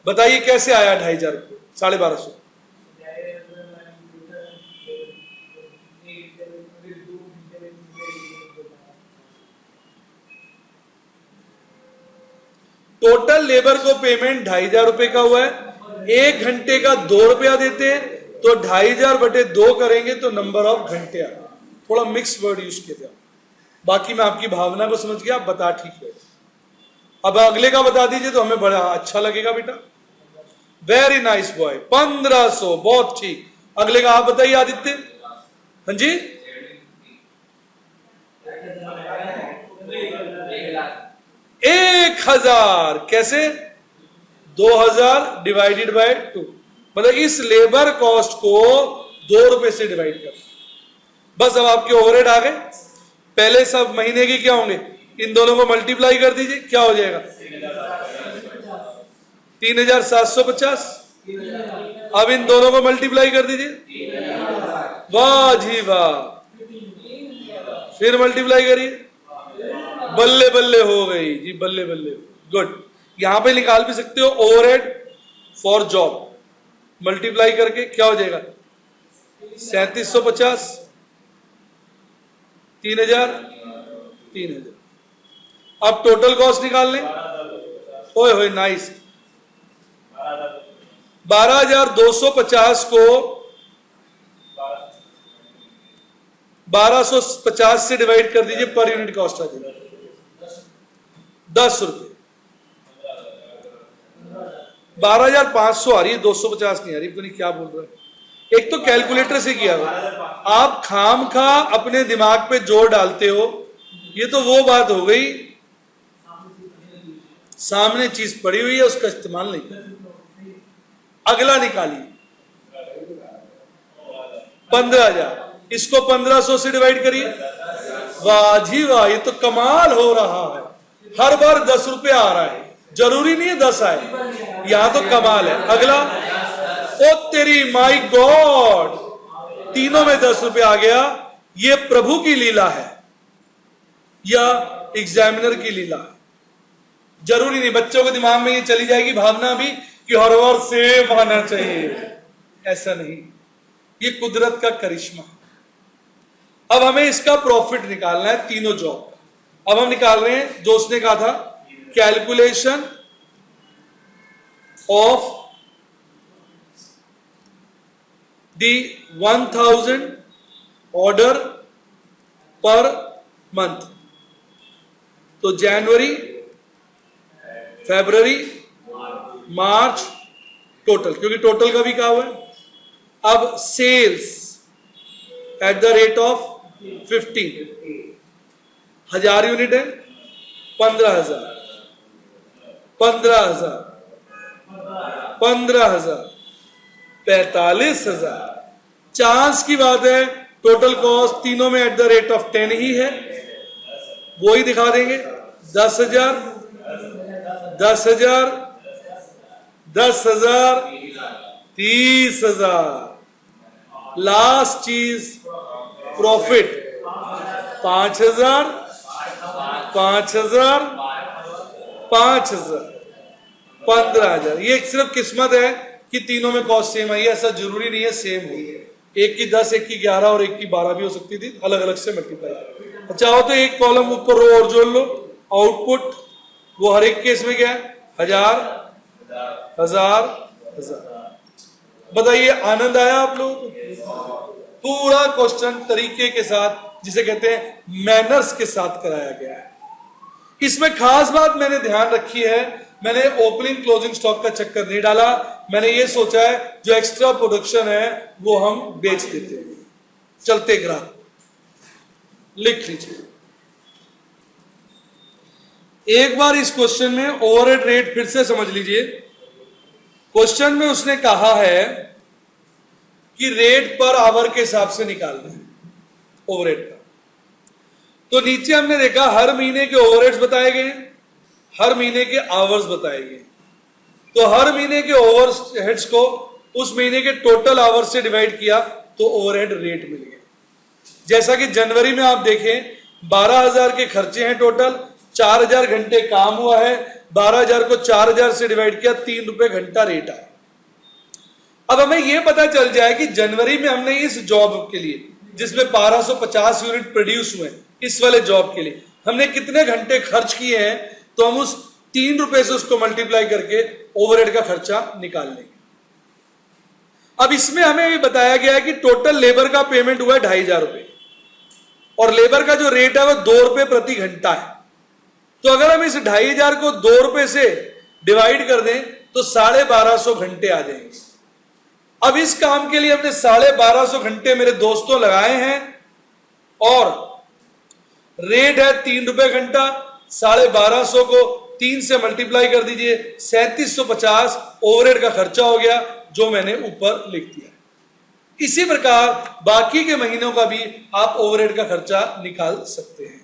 Speaker 1: बताइए कैसे आया 2,500 1250? टोटल लेबर को पेमेंट 2,500 रुपए का हुआ है, 1 घंटे का 2 रुपया देते हैं, तो 2,500 बटे 2 करेंगे तो नंबर ऑफ घंटे आ गए। थोड़ा मिक्स वर्ड यूज किया था, बाकी मैं आपकी भावना को समझ गया, आप बता ठीक है। अब अगले का बता दीजिए तो हमें बड़ा अच्छा लगेगा बेटा। वेरी नाइस बॉय, 1500, बहुत ठीक। अगले का आप बताइए आदित्य। हाँ जी, 1,000 कैसे? 2,000 डिवाइडेड बाय 2, मतलब इस लेबर कॉस्ट को 2 रुपए से डिवाइड कर। बस अब आपके ओवरहेड आ गए। पहले सब महीने के क्या होंगे, इन दोनों को मल्टीप्लाई कर दीजिए, क्या हो जाएगा? 3,750। अब इन दोनों को मल्टीप्लाई कर दीजिए, वाह जी वाह, फिर मल्टीप्लाई करिए, बल्ले बल्ले हो गई जी, बल्ले बल्ले, गुड। यहां पे निकाल भी सकते हो ओवरहेड फॉर जॉब, मल्टीप्लाई करके क्या हो जाएगा? 3,750, 3,000, 3,000। अब टोटल कॉस्ट निकाल लें। ओए होए नाइस, 12,250 को 1250 से डिवाइड कर दीजिए, पर यूनिट कॉस्ट आ जाएगी 10 रुपए। 12,500 आ रही है, 250 नहीं आ रही, नहीं क्या बोल रहा है। एक तो कैलकुलेटर से किया हुआ, आप खाम खा अपने दिमाग पे जोर डालते हो, ये तो वो बात हो गई, सामने चीज पड़ी हुई है उसका इस्तेमाल नहीं कर। अगला निकालिए, 15,000, इसको 1,500 से डिवाइड करिए, वाह जी वाह, ये तो कमाल हो रहा है। हर बार 10 रुपए आ रहा है, जरूरी नहीं है 10 आए, यहां तो कमाल है। अगला, ओ तेरी माई गॉड, तीनों में 10 रुपए आ गया। ये प्रभु की लीला है या एग्जामिनर की लीला है? जरूरी नहीं, बच्चों के दिमाग में ये चली जाएगी भावना भी कि हर बार सेम आना चाहिए, ऐसा नहीं, ये कुदरत का करिश्मा। अब हमें इसका प्रॉफिट निकालना है तीनों जॉब। अब हम निकाल रहे हैं जो उसने कहा था, calculation of the 1,000 order per month. तो जनवरी, फरवरी, मार्च टोटल, क्योंकि टोटल का भी कहा हुआ है। अब sales at the rate of 15, 1,000 unit है, 15,000, 15,000, 15,000, 45,000। चांस की बात है, टोटल कॉस्ट तीनों में एट द रेट ऑफ 10 ही है, वो ही दिखा देंगे। 10,000, 10,000, 10,000, 30,000। लास्ट चीज प्रॉफिट, 5,000, 5,000, 5,000, 15,000। ये सिर्फ किस्मत है कि तीनों में कॉस्ट सेम आई है, ऐसा जरूरी नहीं है सेम हो। एक की 10, एक की 11 और एक की 12 भी हो सकती थी, अलग अलग से मल्टीप्लाई। चाहो तो एक कॉलम ऊपर रो और जोड़ लो, आउटपुट वो हर एक केस में क्या है? 1,000, 1,000, 1,000। बताइए आनंद आया आप लोगों को? पूरा क्वेश्चन तरीके के साथ, जिसे कहते हैं मैनर्स के साथ कराया गया है। इसमें खास बात मैंने ध्यान रखी है, मैंने ओपनिंग क्लोजिंग स्टॉक का चक्कर नहीं डाला। मैंने ये सोचा है जो एक्स्ट्रा प्रोडक्शन है वो हम बेच देते हैं, चलते ग्राफ लिख लीजिए। एक बार इस क्वेश्चन में ओवरहेड रेट फिर से समझ लीजिए। क्वेश्चन में उसने कहा है कि रेट पर आवर के हिसाब से निकालना है ओवरहेड का। तो नीचे हमने देखा हर महीने के ओवरहेड्स बताए गए, हर महीने के आवर्स बताए गए। तो हर महीने के ओवरहेड्स को उस महीने के टोटल आवर्स से डिवाइड किया तो ओवरहेड रेट मिल गया। जैसा कि जनवरी में आप देखें 12,000 के खर्चे हैं टोटल, 4,000 घंटे काम हुआ है, 12,000 को 4,000 से डिवाइड किया, 3 रुपए घंटा रेट आया। अब हमें यह पता चल जाए कि जनवरी में हमने इस जॉब के लिए जिसमें 1250 यूनिट प्रोड्यूस हुए, इस वाले जॉब के लिए हमने कितने घंटे खर्च किए हैं, तो हम उस 3 रुपए से उसको मल्टीप्लाई करके ओवरहेड का खर्चा निकाल लेंगे। अब इसमें हमें भी बताया गया है कि टोटल लेबर का पेमेंट हुआ है 2,500 रुपए और लेबर का जो रेट है वो 2 रुपए प्रति घंटा है। तो अगर हम इस 2,500 को 2 रुपए से डिवाइड कर दें तो 1250 घंटे आ जाएंगे। अब इस काम के लिए हमने 1250 घंटे मेरे दोस्तों लगाए हैं और रेट है 3 रुपए घंटा। 1250 को 3 से मल्टीप्लाई कर दीजिए, 3750 ओवरहेड का खर्चा हो गया जो मैंने ऊपर लिख दिया। इसी प्रकार बाकी के महीनों का भी आप ओवरहेड का खर्चा निकाल सकते हैं।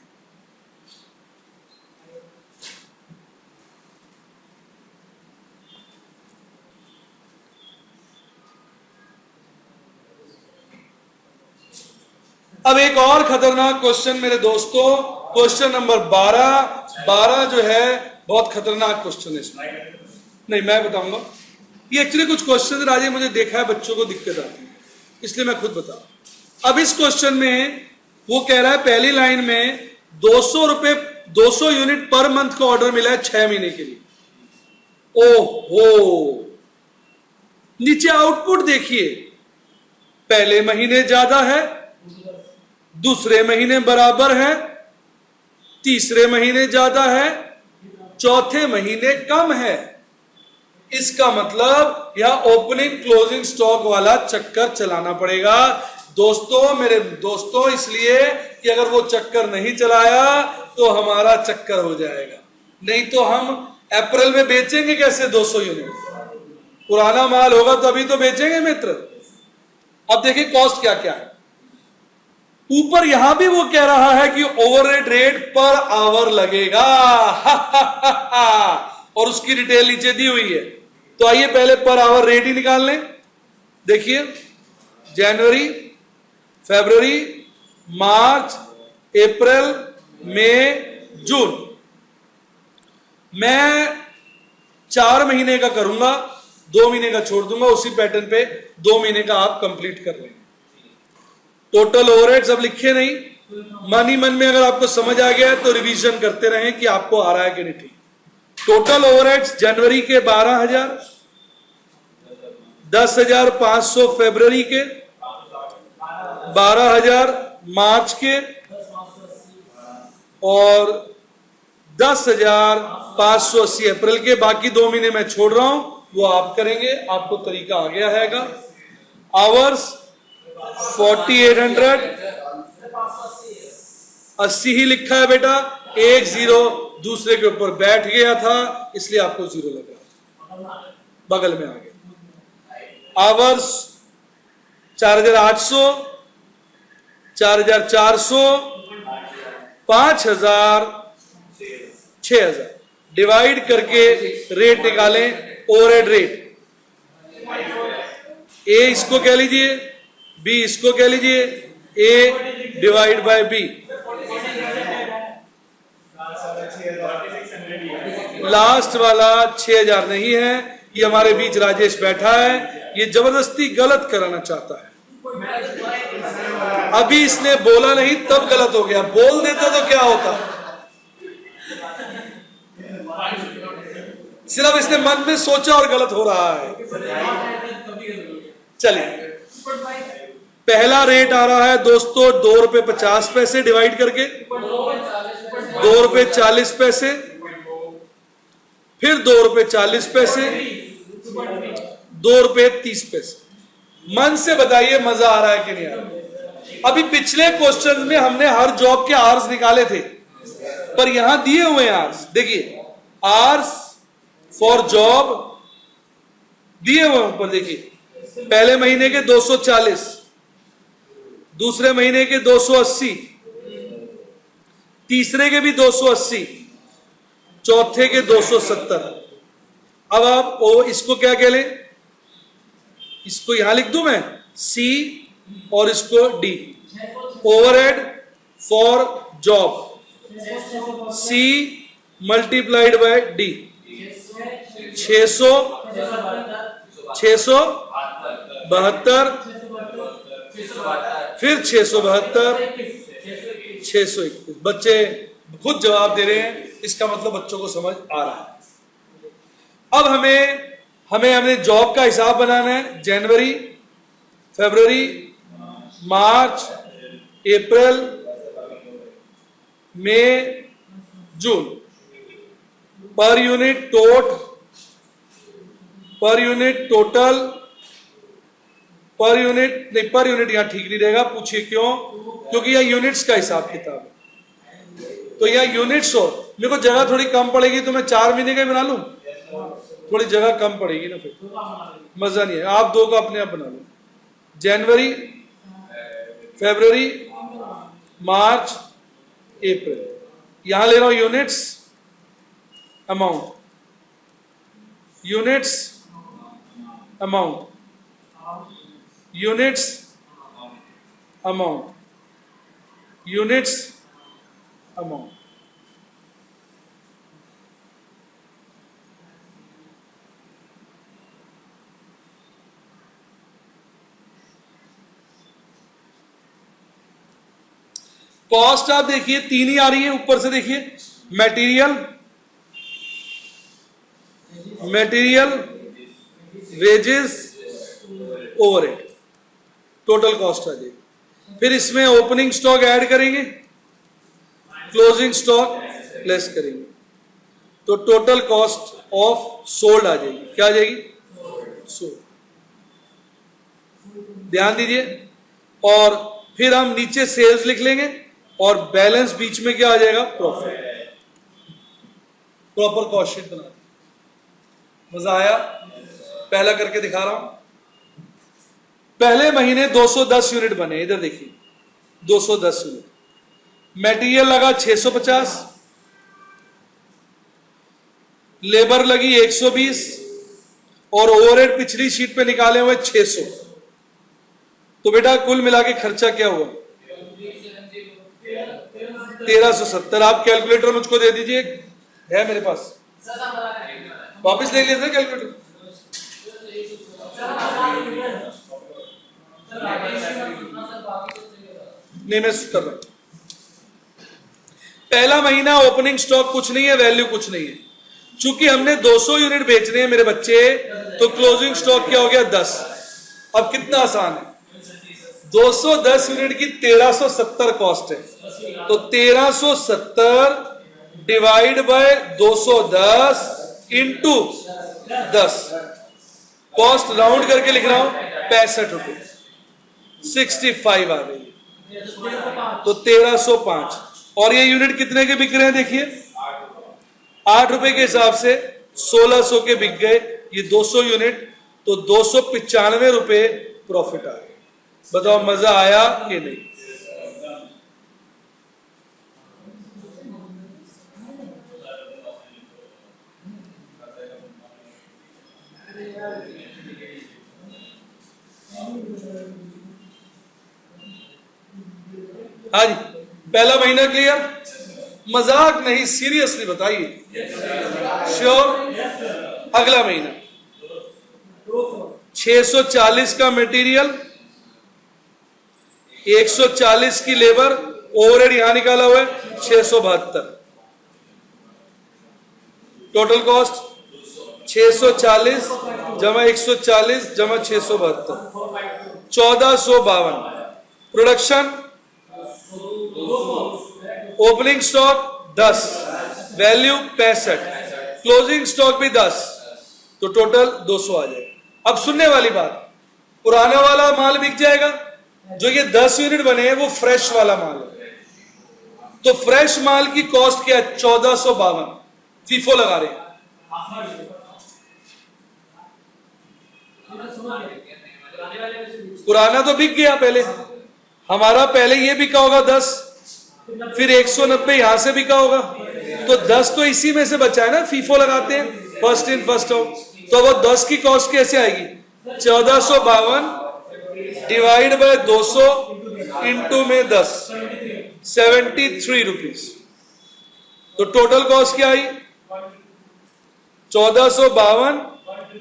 Speaker 1: अब एक और खतरनाक क्वेश्चन मेरे दोस्तों, क्वेश्चन नंबर 12 जो है बहुत खतरनाक क्वेश्चन है। इसमें नहीं मैं बताऊंगा, ये एक्चुअली कुछ क्वेश्चन राजे मुझे देखा है बच्चों को दिक्कत आती है इसलिए मैं खुद बता। अब इस क्वेश्चन में वो कह रहा है पहली लाइन में 200 यूनिट पर मंथ का ऑर्डर मिला है 6 महीने के लिए। ओहो, नीचे आउटपुट देखिए, पहले महीने ज्यादा है, दूसरे महीने बराबर है, तीसरे महीने ज्यादा है, चौथे महीने कम है। इसका मतलब यह ओपनिंग क्लोजिंग स्टॉक वाला चक्कर चलाना पड़ेगा दोस्तों, मेरे दोस्तों, इसलिए कि अगर वो चक्कर नहीं चलाया तो हमारा चक्कर हो जाएगा। नहीं तो हम अप्रैल में बेचेंगे कैसे 200 यूनिट? पुराना माल होगा तो अभी तो बेचेंगे मित्र। अब देखिए कॉस्ट क्या क्या है। ऊपर यहां भी वो कह रहा है कि ओवरहेड रेट पर आवर लगेगा और उसकी डिटेल नीचे दी हुई है। तो आइए पहले पर आवर रेट ही निकाल लें। देखिए जनवरी, फरवरी, मार्च, अप्रैल, मई, जून, मैं 4 महीने का करूंगा, 2 महीने का छोड़ दूंगा। उसी पैटर्न पे 2 महीने का आप कंप्लीट कर लेंगे। टोटल ओवरहेड्स अब लिखे नहीं, मन ही मन में अगर आपको समझ आ गया है तो रिवीजन करते रहें कि आपको आ रहा है कि नहीं। ठीक, टोटल ओवरहेड्स जनवरी के 12,000, 10,500 फरवरी के, 12,000 मार्च के और 10,580 अप्रैल के। बाकी 2 महीने मैं छोड़ रहा हूं, वो आप करेंगे, आपको तरीका आ गया हैगा। आवर्स 4800, 80 ही लिखा है बेटा, 1 0 दूसरे के ऊपर बैठ गया था इसलिए आपको 0 लग रहा था, बगल में आ गया। आवर्स 4,800, 4,400, 5,000, 6,000 डिवाइड करके रेट निकालें। ओवरहेड रेट ए इसको कह लीजिए, बी इसको कह लीजिए, ए डिवाइड बाय बी। लास्ट वाला 6,000 नहीं है, ये हमारे बीच राजेश बैठा है, ये जबरदस्ती गलत कराना चाहता है। अभी इसने बोला नहीं तब गलत हो गया, बोल देता तो क्या होता। सिर्फ इसने मन में सोचा और गलत हो रहा है। चलिए पहला रेट आ रहा है दोस्तों 2 रुपए 50 पैसे डिवाइड करके 2 रुपए 40 पैसे, फिर 2 रुपए 40 पैसे, 2 रुपए 30 पैसे। मन से बताइए मजा आ रहा है कि नहीं आ रहा? अभी पिछले क्वेश्चन में हमने हर जॉब के आवर्स निकाले थे, पर यहां दिए हुए आवर्स देखिए, आवर्स फॉर जॉब दिए हुए ऊपर देखिए, पहले महीने के 240, दूसरे महीने के 280, तीसरे के भी 280, चौथे के 270। अब आप इसको क्या कह लें, इसको यहां लिख दूं मैं सी और इसको D, overhead for job C multiplied by D, 600, 672, फिर 672, 621। बच्चे खुद जवाब दे रहे हैं, इसका मतलब बच्चों को समझ आ रहा है। अब हमने जॉब का हिसाब बनाना है, जनवरी, फरवरी, मार्च, अप्रैल, मई, जून, per unit total, per unit यहां ठीक नहीं रहेगा, पूछिए क्यों? क्योंकि यह यूनिट्स का हिसाब किताब है, तो यह यूनिट्स हो, मेरे को जगह थोड़ी कम पड़ेगी तो मैं 4 महीने का बना लूं, थोड़ी जगह कम पड़ेगी ना, फिर मजा नहीं है। आप दो का अपने आप बना लो, जनवरी, फरवरी, मार्च, अप्रैल, यहां ले रहा हूं units, amount, units, amount, units, amount, units, amount. Cost आप देखिए 3 ही आ रही है, ऊपर से देखिए, material, wages, overhead, total cost आ जाएगी। फिर इसमें ओपनिंग स्टॉक ऐड करेंगे, क्लोजिंग स्टॉक लेस करेंगे, तो टोटल कॉस्ट ऑफ सोल्ड आ जाएगी। क्या आ जाएगी? सोल्ड। ध्यान दीजिए, और फिर हम नीचे सेल्स लिख लेंगे और बैलेंस बीच में क्या आ जाएगा? प्रॉफिट। प्रॉपर कॉस्ट शीट बना, मजा आया? पहला करके दिखा रहा हूं। पहले महीने 210 यूनिट बने, इधर देखिए 210 यूनिट, मटेरियल लगा 650, लेबर लगी 120, और ओवरहेड पिछली शीट पे निकाले हुए 600। तो बेटा कुल मिला के खर्चा क्या हुआ? 1370। आप कैलकुलेटर मुझको दे दीजिए, है मेरे पास, वापस ले लिए थे कैलकुलेटर। नहीं, मैं कर रहा हूं। पहला महीना ओपनिंग स्टॉक कुछ नहीं है, वैल्यू कुछ नहीं है, चूंकि हमने 200 यूनिट बेचने हैं मेरे बच्चे, तो क्लोजिंग स्टॉक क्या हो गया? 10। अब कितना आसान है, 210 यूनिट की 1370 कॉस्ट है, तो 1370 divide by 210 into 10, cost round करके लिख रहा हूं 65 रुपए, 65 आ गई, तो 1305। और ये यूनिट कितने के बिक रहे हैं? देखिए 8 रुपए के हिसाब से 1600 के बिक गए ये 200 यूनिट, तो 295 रुपए प्रॉफिट आ गए। बताओ मजा आया कि नहीं? हाँ जी, पहला महीना क्लियर? मजाक नहीं, सीरियसली बताइए, श्योर? अगला महीना 640 का मटेरियल, 140 की लेबर, ओवरहेड यहां निकाला हुआ है 672, टोटल कॉस्ट 640 जमा 140 जमा 672, 1452। Production, opening stock 10, value 65, closing stock भी 10, तो टोटल 200 आ जाएगा। अब सुनने वाली बात, पुराना वाला माल बिक जाएगा, जो ये 10 यूनिट बने हैं वो फ्रेश वाला माल है। तो फ्रेश माल की कॉस्ट क्या है? 1452 फीफो लगा रहे हैं। पुराना तो बिक गया पहले, हमारा पहले ये बिका होगा 10, फिर 190 यहां से बिका होगा, तो 10 तो इसी में से बचा है ना, फीफो लगाते हैं, फर्स्ट इन फर्स्ट आउट। तो वो 10 की कॉस्ट कैसे आएगी? 1452 डिवाइड बाय 200 इंटू में 10, 73 रुपीज। तो टोटल कॉस्ट क्या आई? 1452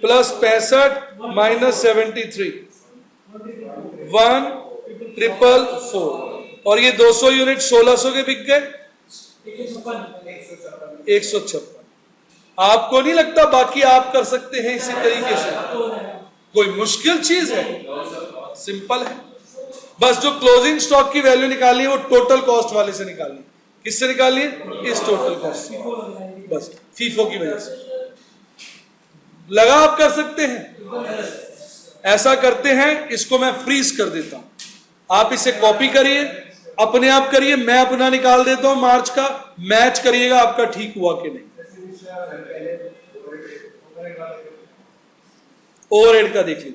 Speaker 1: प्लस 65 माइनस 73, 1444। और ये 200 यूनिट 1600 के बिक गए, 156। आपको नहीं लगता बाकी आप कर सकते हैं इसी तरीके से? कोई मुश्किल चीज है? सिंपल है। बस जो क्लोजिंग स्टॉक की वैल्यू निकालनी है वो टोटल कॉस्ट वाले से निकालनी है। किससे निकालनी है? इस टोटल कॉस्ट से, बस फीफो की वजह से। लगा आप कर सकते हैं? ऐसा करते हैं, इसको मैं फ्रीज कर देता हूं, आप इसे कॉपी करिए, अपने आप करिए, मैं अपना निकाल देता हूं मार्च का, मैच करिएगा आपका ठीक हुआ कि नहीं। ओवरहेड का देख लीजिए।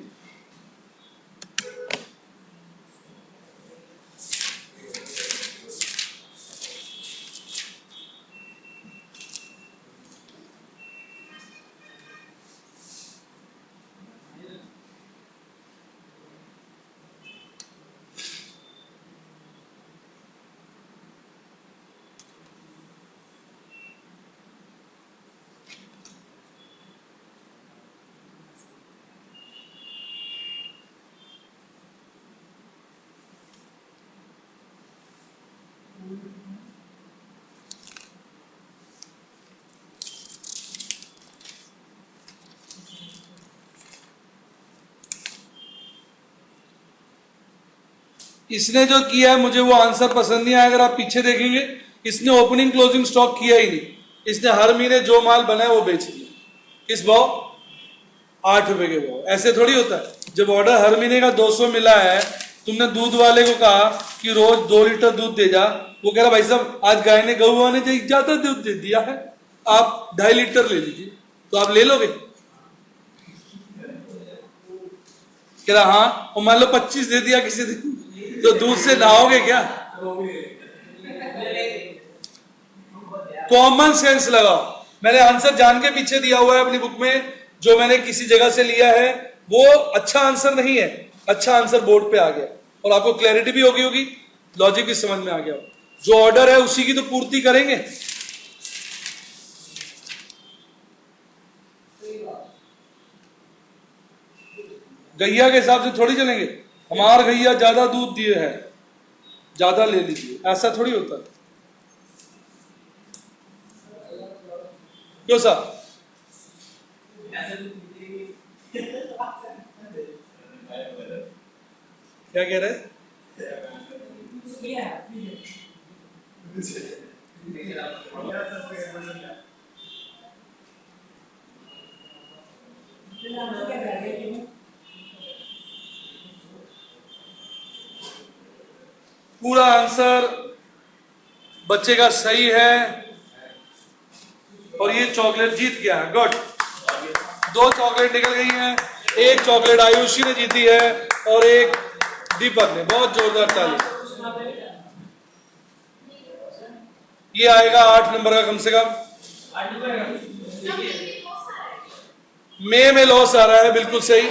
Speaker 1: इसने जो किया है मुझे वो आंसर पसंद नहीं आया। अगर आप पीछे देखेंगे, इसने ओपनिंग क्लोजिंग स्टॉक किया ही नहीं, इसने हर महीने जो माल बना है वो बेच दिया। किस भाव? 8 रुपए के भाव। ऐसे थोड़ी होता है। जब ऑर्डर हर महीने का 200 मिला है, तुमने दूध वाले को कहा कि रोज 2 लीटर दूध दे जा, वो कह रहा भाई साहब आज गाय ने गऊ ने ज्यादा दूध दे दिया है, आप 2.5 लीटर ले लीजिए, तो आप ले लोगे? कह रहा हाँ, और मान लो 25 दे दिया किसी दिन, तो दूध से नहाओगे क्या? कॉमन सेंस लगाओ। मैंने आंसर जान के पीछे दिया हुआ है अपनी बुक में, जो मैंने किसी जगह से लिया है वो अच्छा आंसर नहीं है, अच्छा आंसर बोर्ड पे आ गया और आपको क्लैरिटी भी होगी, लॉजिक भी समझ में आ गया। जो ऑर्डर है उसी की तो पूर्ति करेंगे। गैया के हिसाब से थोड़ी चलेंगे, हमार गैया ज्यादा दूध दिए है, ज्यादा ले लीजिए, ऐसा थोड़ी होता है। क्यों साहब? क्या कह रहे हैं? पूरा आंसर बच्चे का सही है और ये चॉकलेट जीत गया है। गुड, 2 चॉकलेट निकल गई हैं, एक चॉकलेट आयुषी ने जीती है और एक दीपक ने। बहुत जोरदार ताली। ये आएगा 8 नंबर का कम से कम। मई में लॉस आ रहा है, बिल्कुल सही,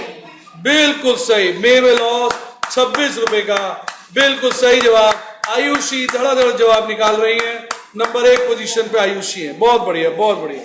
Speaker 1: बिल्कुल सही। मई में लॉस 26 रुपए का, बिल्कुल सही जवाब। आयुषी धड़ाधड़ जवाब निकाल रही है, नंबर 1 पोजीशन पे आयुषी है। बहुत बढ़िया, बहुत बढ़िया।